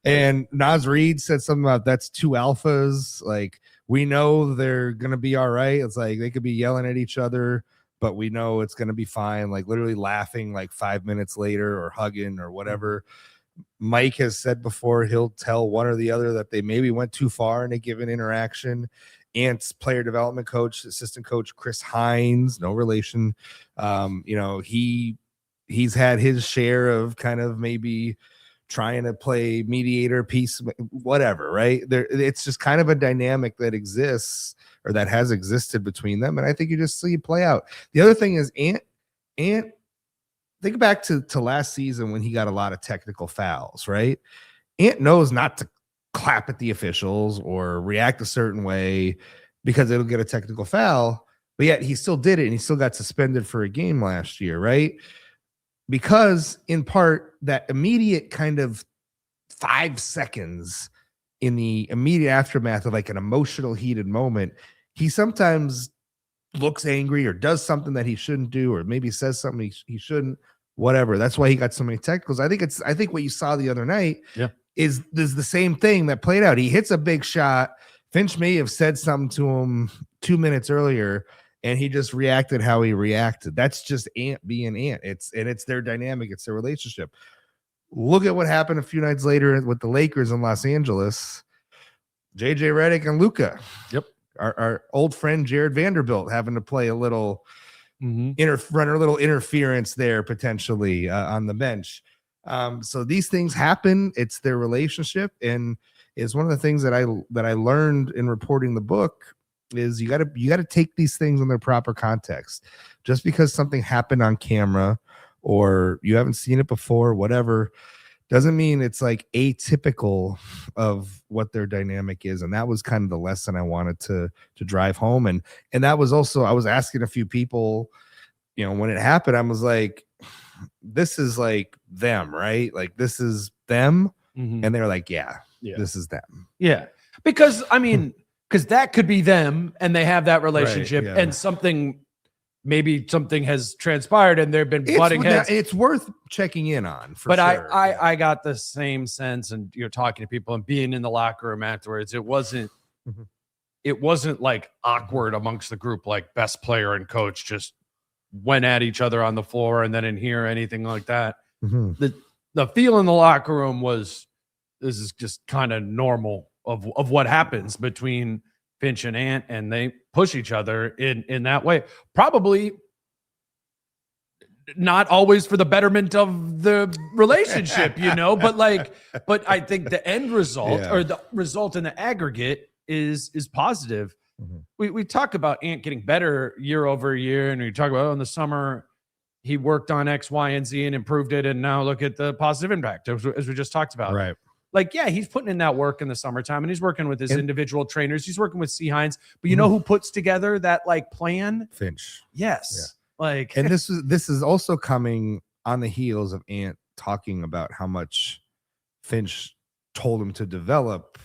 And Naz Reid said something about that's two alphas. Like, we know they're gonna be all right. It's like they could be yelling at each other, but we know it's gonna be fine. Like literally laughing like 5 minutes later, or hugging or whatever. Mike has said before he'll tell one or the other that they maybe went too far in a given interaction. Ant's player development coach, assistant coach Chris Hines, no relation. You know, he's had his share of kind of maybe trying to play mediator, peace, whatever, right? It's just kind of a dynamic that exists, or that has existed between them, and I think you just see it play out. The other thing is Ant. Think back to last season when he got a lot of technical fouls, right? Ant knows not to clap at the officials or react a certain way because it'll get a technical foul, but yet he still did it, and he still got suspended for a game last year, right? Because in part, that immediate kind of 5 seconds in the immediate aftermath of like an emotional heated moment, he sometimes looks angry or does something that he shouldn't do, or maybe says something he shouldn't, whatever. That's why he got so many technicals. I think what you saw the other night is the same thing that played out. He hits a big shot. Finch may have said something to him 2 minutes earlier, and he just reacted how he reacted. That's just Ant being Ant. It's their dynamic. It's their relationship. Look at what happened a few nights later with the Lakers in Los Angeles. JJ Redick and Luka. Yep. Our old friend Jared Vanderbilt having to play a little run a little interference there potentially on the bench. So these things happen. It's their relationship, and is one of the things that I learned in reporting the book is you got to take these things in their proper context. Just because something happened on camera or you haven't seen it before, whatever, doesn't mean it's like atypical of what their dynamic is. And that was kind of the lesson I wanted to drive home. And that was also, I was asking a few people, you know, when it happened, I was like, this is like them, right? Like this is them. And they were like, yeah, this is them. Yeah. Because I mean, because that could be them and they have that relationship, right, and maybe something has transpired and they've been butting heads. It's worth checking in on. But sure. I got the same sense, and you're talking to people and being in the locker room afterwards. It wasn't like awkward amongst the group, like best player and coach just went at each other on the floor and then in here, anything like that. The feel in the locker room was, this is just kind of normal of what happens between Finch and Ant, and they push each other in that way. Probably not always for the betterment of the relationship, you know, but I think the end result or the result in the aggregate is positive. We talk about Ant getting better year over year, and we talk about in the summer he worked on X, Y, and Z and improved it, and now look at the positive impact as we just talked about. Right. Like, yeah, he's putting in that work in the summertime, and he's working with his individual trainers. He's working with C. Hines, but you know who puts together that like plan? Finch. Yes. Yeah. Like, and this is also coming on the heels of Ant talking about how much Finch told him to develop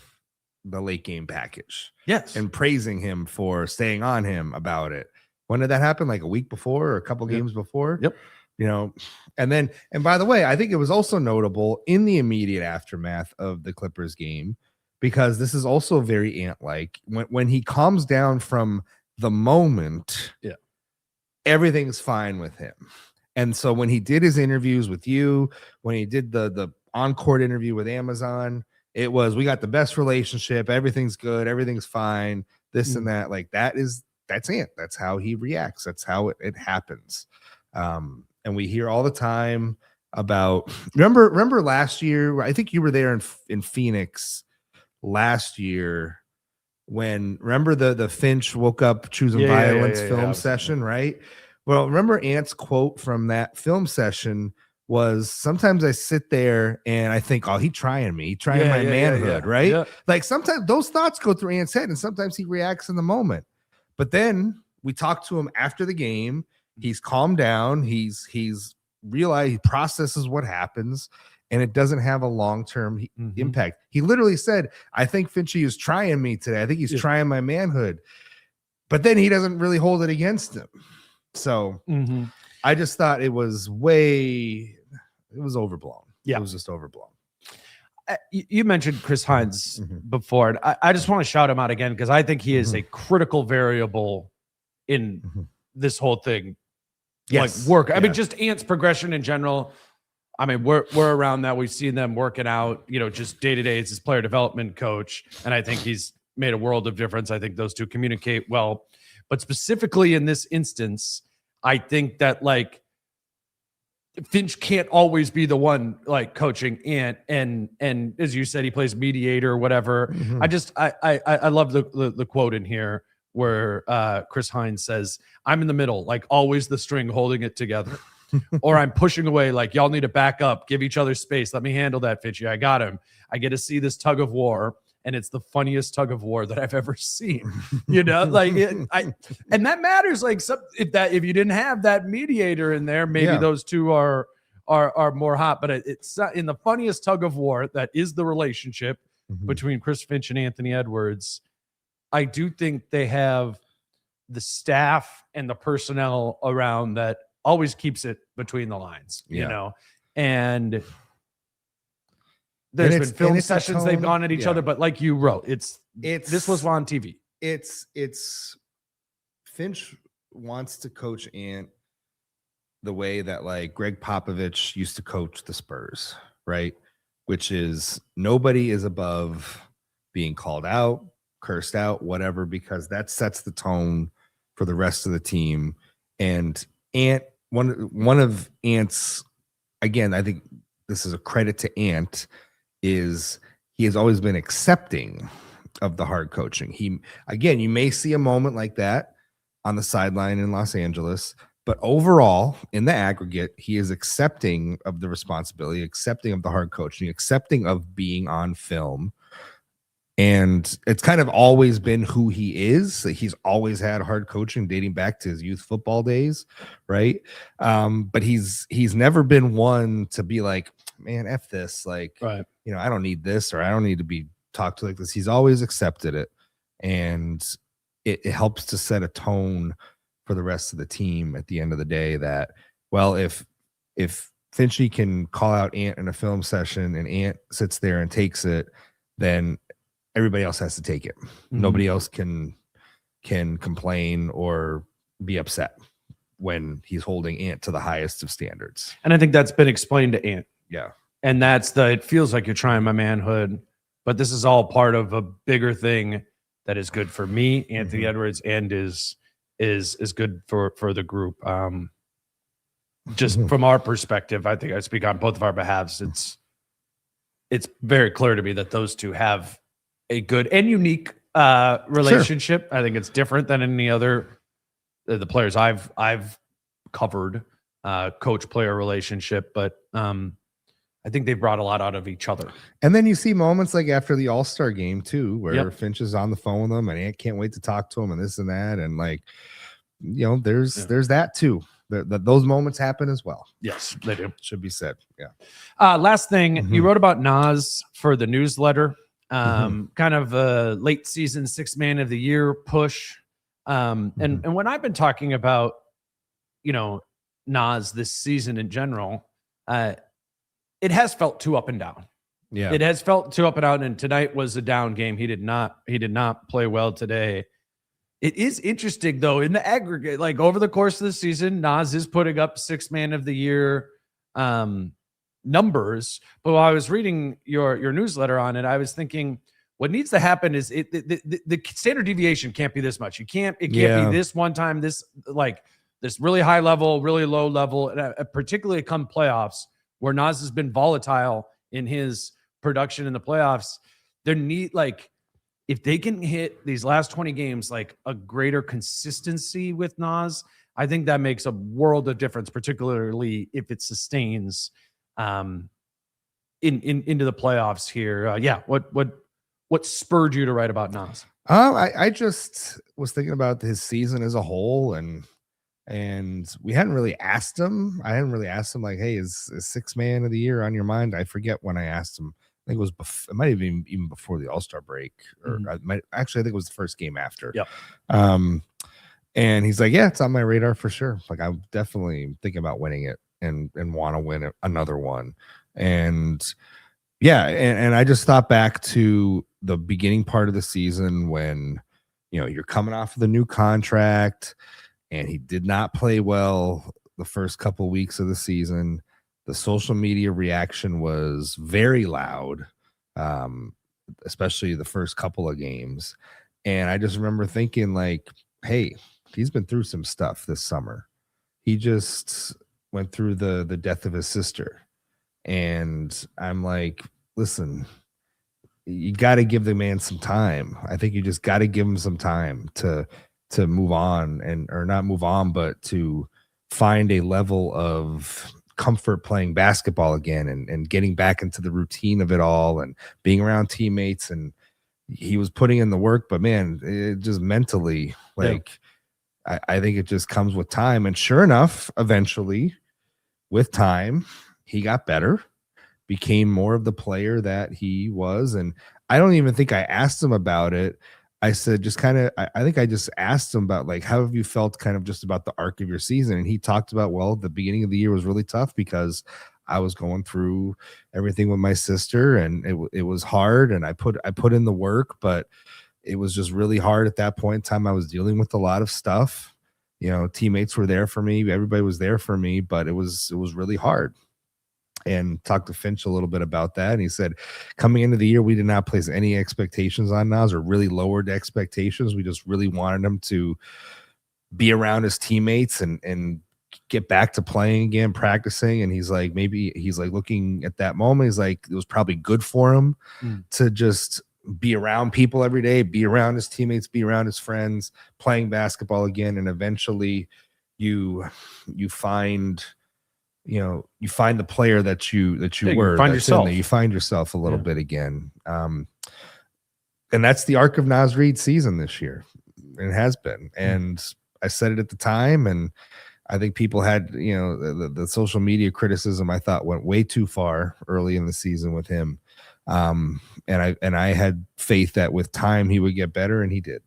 the late game package. Yes. And praising him for staying on him about it. When did that happen? Like a week before or a couple games before? Yep. And by the way, I think it was also notable in the immediate aftermath of the Clippers game, because this is also very Ant-like. When he calms down from the moment, everything's fine with him. And so when he did his interviews with you, when he did the on-court interview with Amazon, it was, we got the best relationship, everything's good, everything's fine, this and that. Like that's Ant. That's how he reacts. That's how it happens. And we hear all the time about, remember last year, I think you were there in Phoenix last year, when, remember the Finch woke up choosing violence film session, right? Well, remember Ant's quote from that film session was, sometimes I sit there and I think, oh, he trying me, my manhood, right? Yeah. Like sometimes those thoughts go through Ant's head and sometimes he reacts in the moment. But then we talk to him after the game. He's calmed down. He's realized, he processes what happens, and it doesn't have a long-term impact. He literally said, I think Finchy is trying me today. I think he's trying my manhood. But then he doesn't really hold it against him. So I just thought it was overblown. Yeah. It was just overblown. You mentioned Chris Hines before, and I just want to shout him out again, because I think he is a critical variable in this whole thing. Yes. Like work. I mean, just Ant's progression in general. I mean, we're around that. We've seen them working out, just day to day as his player development coach. And I think he's made a world of difference. I think those two communicate well. But specifically in this instance, I think that like Finch can't always be the one like coaching Ant, and as you said, he plays mediator or whatever. I love the quote in here where Chris Hines says, I'm in the middle, like always the string holding it together. Or I'm pushing away, like y'all need to back up, give each other space. Let me handle that, Finchy. I got him. I get to see this tug of war, and it's the funniest tug of war that I've ever seen. And that matters. Like if you didn't have that mediator in there, maybe those two are more hot. But it's in the funniest tug of war that is the relationship between Chris Finch and Anthony Edwards. I do think they have the staff and the personnel around that always keeps it between the lines, and there's been film sessions they've gone at each other, but like you wrote, this was on TV. It's Finch wants to coach Ant the way that like Greg Popovich used to coach the Spurs, right? Which is nobody is above being called out, cursed out, whatever, because that sets the tone for the rest of the team. And Ant, one of Ant's, again, I think this is a credit to Ant, is he has always been accepting of the hard coaching. You may see a moment like that on the sideline in Los Angeles, but overall, in the aggregate, he is accepting of the responsibility, accepting of the hard coaching, accepting of being on film. And it's kind of always been who he is. He's always had hard coaching dating back to his youth football days, right? But he's never been one to be like, man, F this. Like, I don't need this, or I don't need to be talked to like this. He's always accepted it. And it helps to set a tone for the rest of the team at the end of the day that, well, if Finchy can call out Ant in a film session and Ant sits there and takes it, then everybody else has to take it. Nobody else can complain or be upset when he's holding Ant to the highest of standards. And I think that's been explained to Ant. Yeah. And that's it feels like you're trying my manhood, but this is all part of a bigger thing that is good for me, Anthony Edwards, and is good for the group. Just from our perspective, I think I speak on both of our behalves. It's very clear to me that those two have a good and unique relationship. Sure. I think it's different than any other the players I've covered, coach player relationship, but I think they've brought a lot out of each other. And then you see moments like after the All-Star game too, where Finch is on the phone with them and Ant can't wait to talk to him and this and that, and like, there's that too. Those moments happen as well. Yes, they do. Should be said. Yeah. Last thing, you wrote about Nas for the newsletter. Kind of a late season 6th man of the year push. And when I've been talking about, Nas this season in general, it has felt too up and down. Yeah. It has felt too up and down, and tonight was a down game. He did not play well today. It is interesting though, in the aggregate, like over the course of the season, Nas is putting up 6th man of the year numbers. But while I was reading your newsletter on it, I was thinking what needs to happen is the standard deviation can't be this much. It can't be this one time, this really high level, really low level, and particularly come playoffs where Nas has been volatile in his production in the playoffs. If they can hit these last 20 games, like a greater consistency with Nas, I think that makes a world of difference, particularly if it sustains into the playoffs here. What spurred you to write about Nas? I just was thinking about his season as a whole, and we hadn't really asked him. I hadn't really asked him like, hey, is 6th man of the year on your mind? I forget when I asked him. I think it was it might have been even before the All-Star break, or I think it was the first game after. Yep. And he's like, yeah, it's on my radar for sure. Like, I'm definitely thinking about winning it and want to win another one. And yeah, and I just thought back to the beginning part of the season when, you're coming off of the new contract, and he did not play well the first couple weeks of the season. The social media reaction was very loud, especially the first couple of games. And I just remember thinking like, hey, he's been through some stuff this summer. He just went through the death of his sister. And I'm like, listen, you got to give the man some time. I think you just got to give him some time to move on, or not move on, but to find a level of comfort playing basketball again, and getting back into the routine of it all, and being around teammates. And he was putting in the work, but man, it just mentally, I think it just comes with time. And sure enough, eventually with time, he got better, became more of the player that he was. And I don't even think I asked him about it. I said, just kind of, I think I just asked him about like, how have you felt kind of just about the arc of your season? And he talked about, well, the beginning of the year was really tough because I was going through everything with my sister, and it was hard. And I put in the work, but it was just really hard at that point in time. I was dealing with a lot of stuff. Teammates were there for me. Everybody was there for me, but it was really hard. And talked to Finch a little bit about that. And he said, coming into the year, we did not place any expectations on Nas, or really lowered expectations. We just really wanted him to be around his teammates and get back to playing again, practicing. And he's like, looking at that moment, he's like, it was probably good for him to just be around people every day, be around his teammates, be around his friends, playing basketball again. And eventually you find the player that you were. You find yourself. You find yourself a little bit again. And that's the arc of Nas Reed's season this year. It has been. And I said it at the time, and I think people had, the social media criticism, I thought, went way too far early in the season with him. And I had faith that with time he would get better, and he did.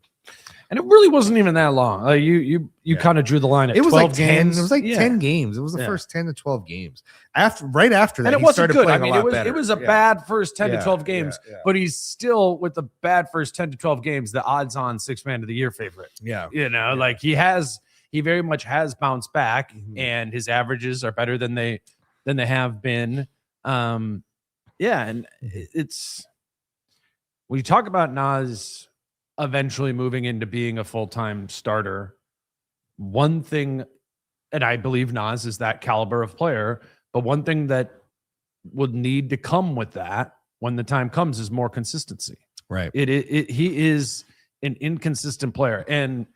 And it really wasn't even that long. You kind of drew the line at 12 like games. 10. It was like 10 games. It was the first 10 to 12 games. Right after that, and it he wasn't started good. playing a lot better. It was a bad first 10 to 12 games, but he's still, with the bad first 10 to 12 games, the odds-on 6th man of the year favorite. Yeah. Like he very much has bounced back, and his averages are better than they have been. And it's, when you talk about Nas eventually moving into being a full-time starter, one thing, and I believe Nas is that caliber of player, but one thing that would need to come with that when the time comes is more consistency. Right. He is an inconsistent player. And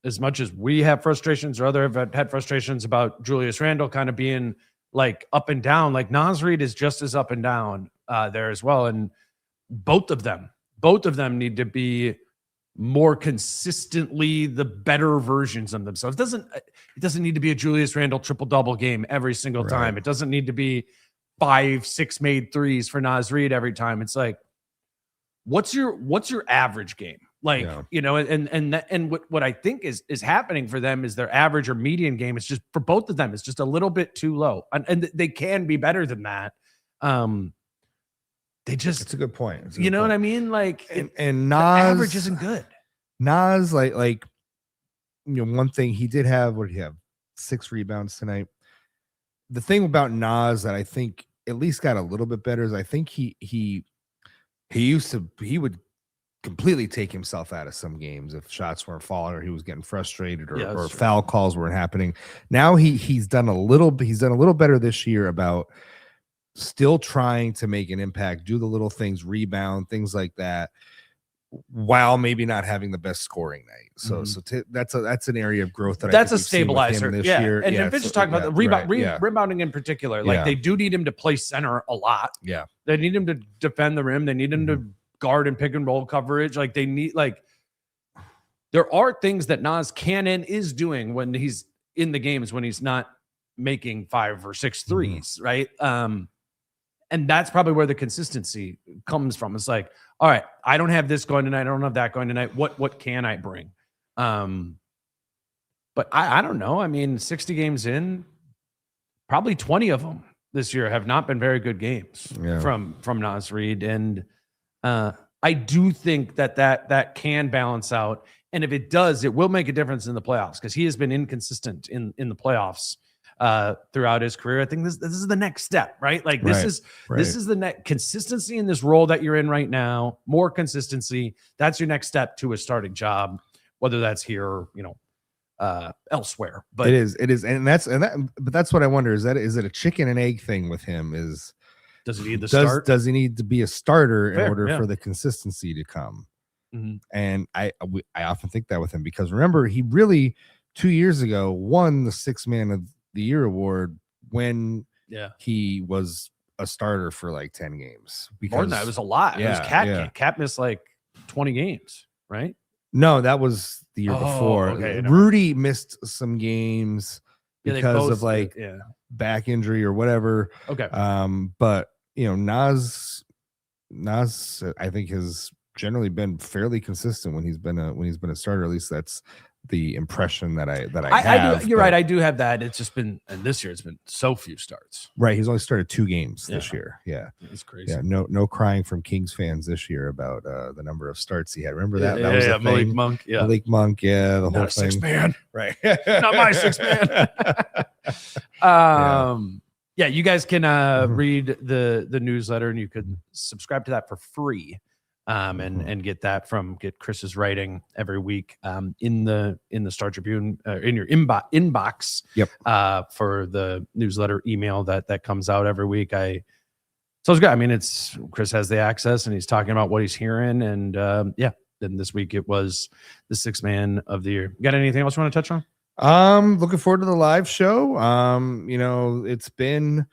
as much as we have frustrations, or other have had frustrations about Julius Randle kind of being like up and down, like Nas Reed is just as up and down there as well. And both of them need to be more consistently the better versions of themselves. It doesn't need to be a Julius Randle triple-double game every single time. It doesn't need to be 5-6 made threes for Nas Reed every time. It's like, what's your average game? Like, Yeah. you know, and what I think is happening for them is their average or median game is just, for both of them, it's just a little bit too low. And they can be better than that. They just, It's a good point. It's a you good know point. what I mean? Like, And the Nas average isn't good. Nas, like, you know, one thing he did have, what did he have? 6 rebounds tonight. The thing about Nas that I think at least got a little bit better is I think he would completely take himself out of some games if shots weren't falling or he was getting frustrated or foul calls weren't happening. Now he's done a little better this year about still trying to make an impact, do the little things, rebound, things like that, while maybe not having the best scoring night. So that's an area of growth that's a stabilizer this yeah year. And Vince is talking about the rebounding in particular. Like they do need him to play center a lot. Yeah, they need him to defend the rim. They need him to guard and pick and roll coverage. Like they need, like, there are things that Nas can and is doing when he's in the games, when he's not making 5 or 6 threes, right? And that's probably where the consistency comes from. It's like, all right, I don't have this going tonight. I don't have that going tonight. What can I bring? But I don't know. I mean, 60 games in, probably 20 of them this year have not been very good games from Nas Reed. And I do think that can balance out. And if it does, it will make a difference in the playoffs, because he has been inconsistent in the playoffs throughout his career. I think this is the next step, right? Like this is the next consistency in this role that you're in right now. More consistency. That's your next step to a starting job, whether that's here or, you know, elsewhere. But it is, but that's what I wonder. Is it a chicken and egg thing with him? Does he need the start? Does he need to be a starter in order yeah. for the consistency to come? And I often think that with him, because remember, he really 2 years ago won the 6th Man of the Year award when he was a starter for like 10 games. Because more than that, it was a lot. It was Cat missed like 20 games, right? No, that was the year before. Okay, Rudy missed some games because of like back injury or whatever. Okay. But you know, Nas I think has generally been fairly consistent when he's been a starter. At least that's the impression that I have. You're right. I do have that. It's just been, and this year it's been so few starts. Right. He's only started 2 games this year. Yeah. It's crazy. Yeah. No crying from Kings fans this year about the number of starts he had. Remember that? That was Malik Monk. Yeah. Malik Monk. Yeah. The whole thing. 6 man. Right. Not my 6 man. Yeah. You guys can read the newsletter, and you can subscribe to that for free. And get Chris's writing every week in the Star Tribune, in your inbox. For the newsletter email that comes out every week. So it's good. I mean, Chris has the access, and he's talking about what he's hearing. And then this week it was the 6th Man of the Year. You got anything else you want to touch on? Looking forward to the live show. You know, it's been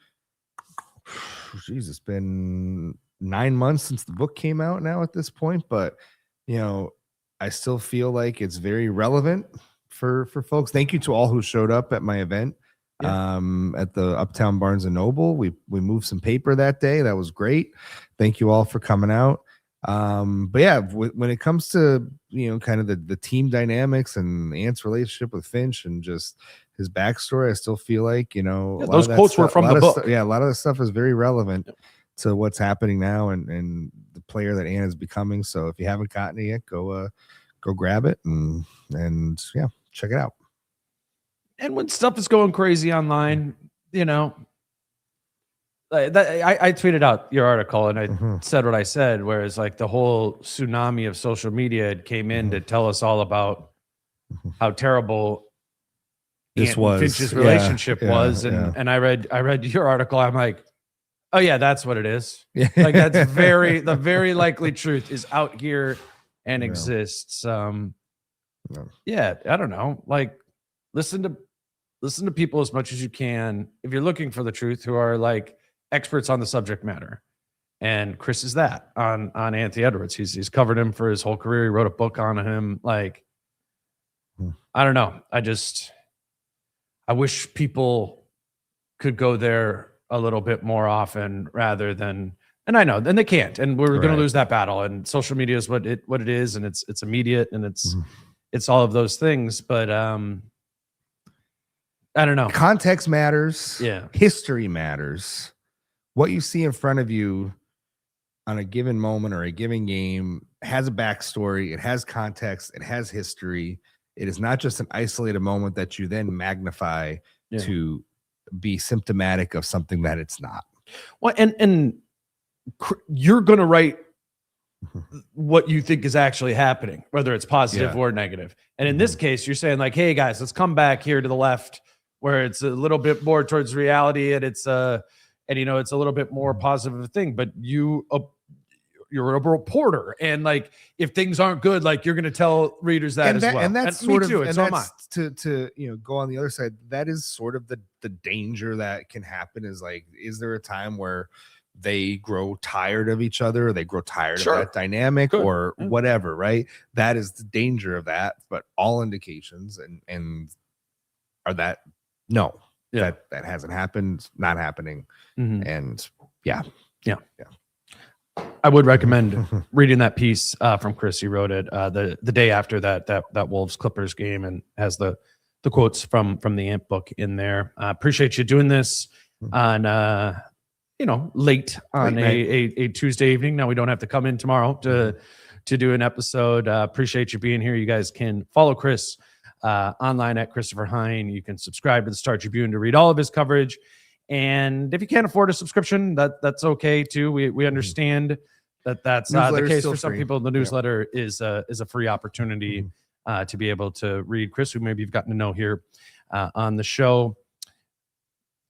9 months since the book came out now at this point, but you know, I still feel like it's very relevant for folks. Thank you to all who showed up at my event at the Uptown Barnes and Noble. We moved some paper that day. That was great. Thank you all for coming out. But yeah, when it comes to, you know, kind of the team dynamics and Ant's relationship with Finch and just his backstory, I still feel like, you know, those quotes were from the book. A lot of the stuff is very relevant to what's happening now and the player that Ant is becoming. So if you haven't gotten it yet, go grab it and check it out. And when stuff is going crazy online, you know, I tweeted out your article, and I said what I said, whereas like the whole tsunami of social media came in to tell us all about how terrible this was Finch's relationship was. And I read your article. I'm like, oh yeah, that's what it is. Like that's the very likely truth is out here and exists. Yeah, I don't know. Like listen to people as much as you can if you're looking for the truth, who are like experts on the subject matter. And Chris is that on Anthony Edwards. He's covered him for his whole career. He wrote a book on him. Like, I don't know. I wish people could go there a little bit more often rather than And I know, and they can't, and we're going Right. to lose that battle. And social media is what it is, and it's immediate, and it's all of those things. But I don't know. Context matters. Yeah. History matters. What you see in front of you on a given moment or a given game has a backstory. It has context. It has history. It is not just an isolated moment that you then magnify to be symptomatic of something that it's not. Well, and you're going to write what you think is actually happening, whether it's positive or negative. And in this case, you're saying like, hey guys, let's come back here to the left where it's a little bit more towards reality, and it's it's a little bit more positive of a thing. But you're a reporter, and like if things aren't good, like you're going to tell readers that as well. And that's sort of to go on the other side. That is sort of the danger that can happen. Is like, is there a time where they grow tired of each other, or they grow tired of that dynamic, or whatever, right? That is the danger of that. But all indications and are that that hasn't happened, not happening. And I would recommend reading that piece from Chris. He wrote it the day after that Wolves Clippers game, and has the quotes from the Ant book in there. Appreciate you doing this on late on a Tuesday evening. Now we don't have to come in tomorrow to do an episode. Appreciate you being here. You guys can follow Chris online at Christopher Hine. You can subscribe to the Star Tribune to read all of his coverage. And if you can't afford a subscription, that's okay too. We understand that's the case for some people. The newsletter is a free opportunity to be able to read Chris, who maybe you've gotten to know here on the show.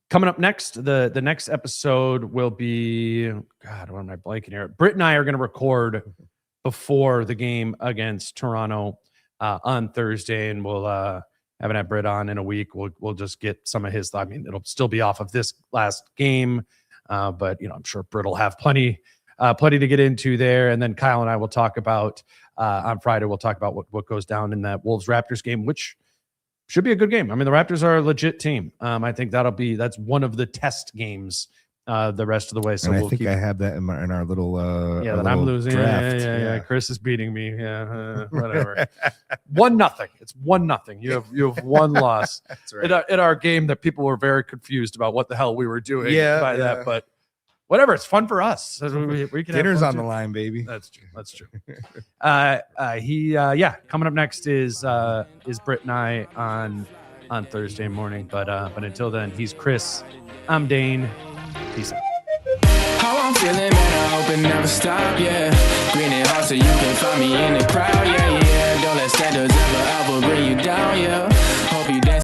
Coming up next, the next episode will be, God, what am I blanking here? Britt and I are going to record before the game against Toronto on Thursday, and we'll haven't had Britt on in a week. We'll just get some of his. I mean, it'll still be off of this last game, but I'm sure Britt will have plenty to get into there. And then Kyle and I will talk about on Friday. We'll talk about what goes down in that Wolves Raptors game, which should be a good game. I mean, the Raptors are a legit team. I think that's one of the test games the rest of the way. So and I think I have that in our little that I'm losing. Draft. Yeah. Chris is beating me. Yeah, whatever. 1-0. It's 1-0. You have one loss. That's right. In our game that people were very confused about what the hell we were doing by that, but whatever. It's fun for us. We can Dinner's have on too. the line, baby. That's true. Coming up next is Britt and I on Thursday morning. But until then, he's Chris. I'm Dane. Peace out. How I'm feeling, man, I hope it never stop, yeah. Green and hot so you can find me in the crowd, yeah. Don't let standards ever bring you down, yeah. Hope you dance.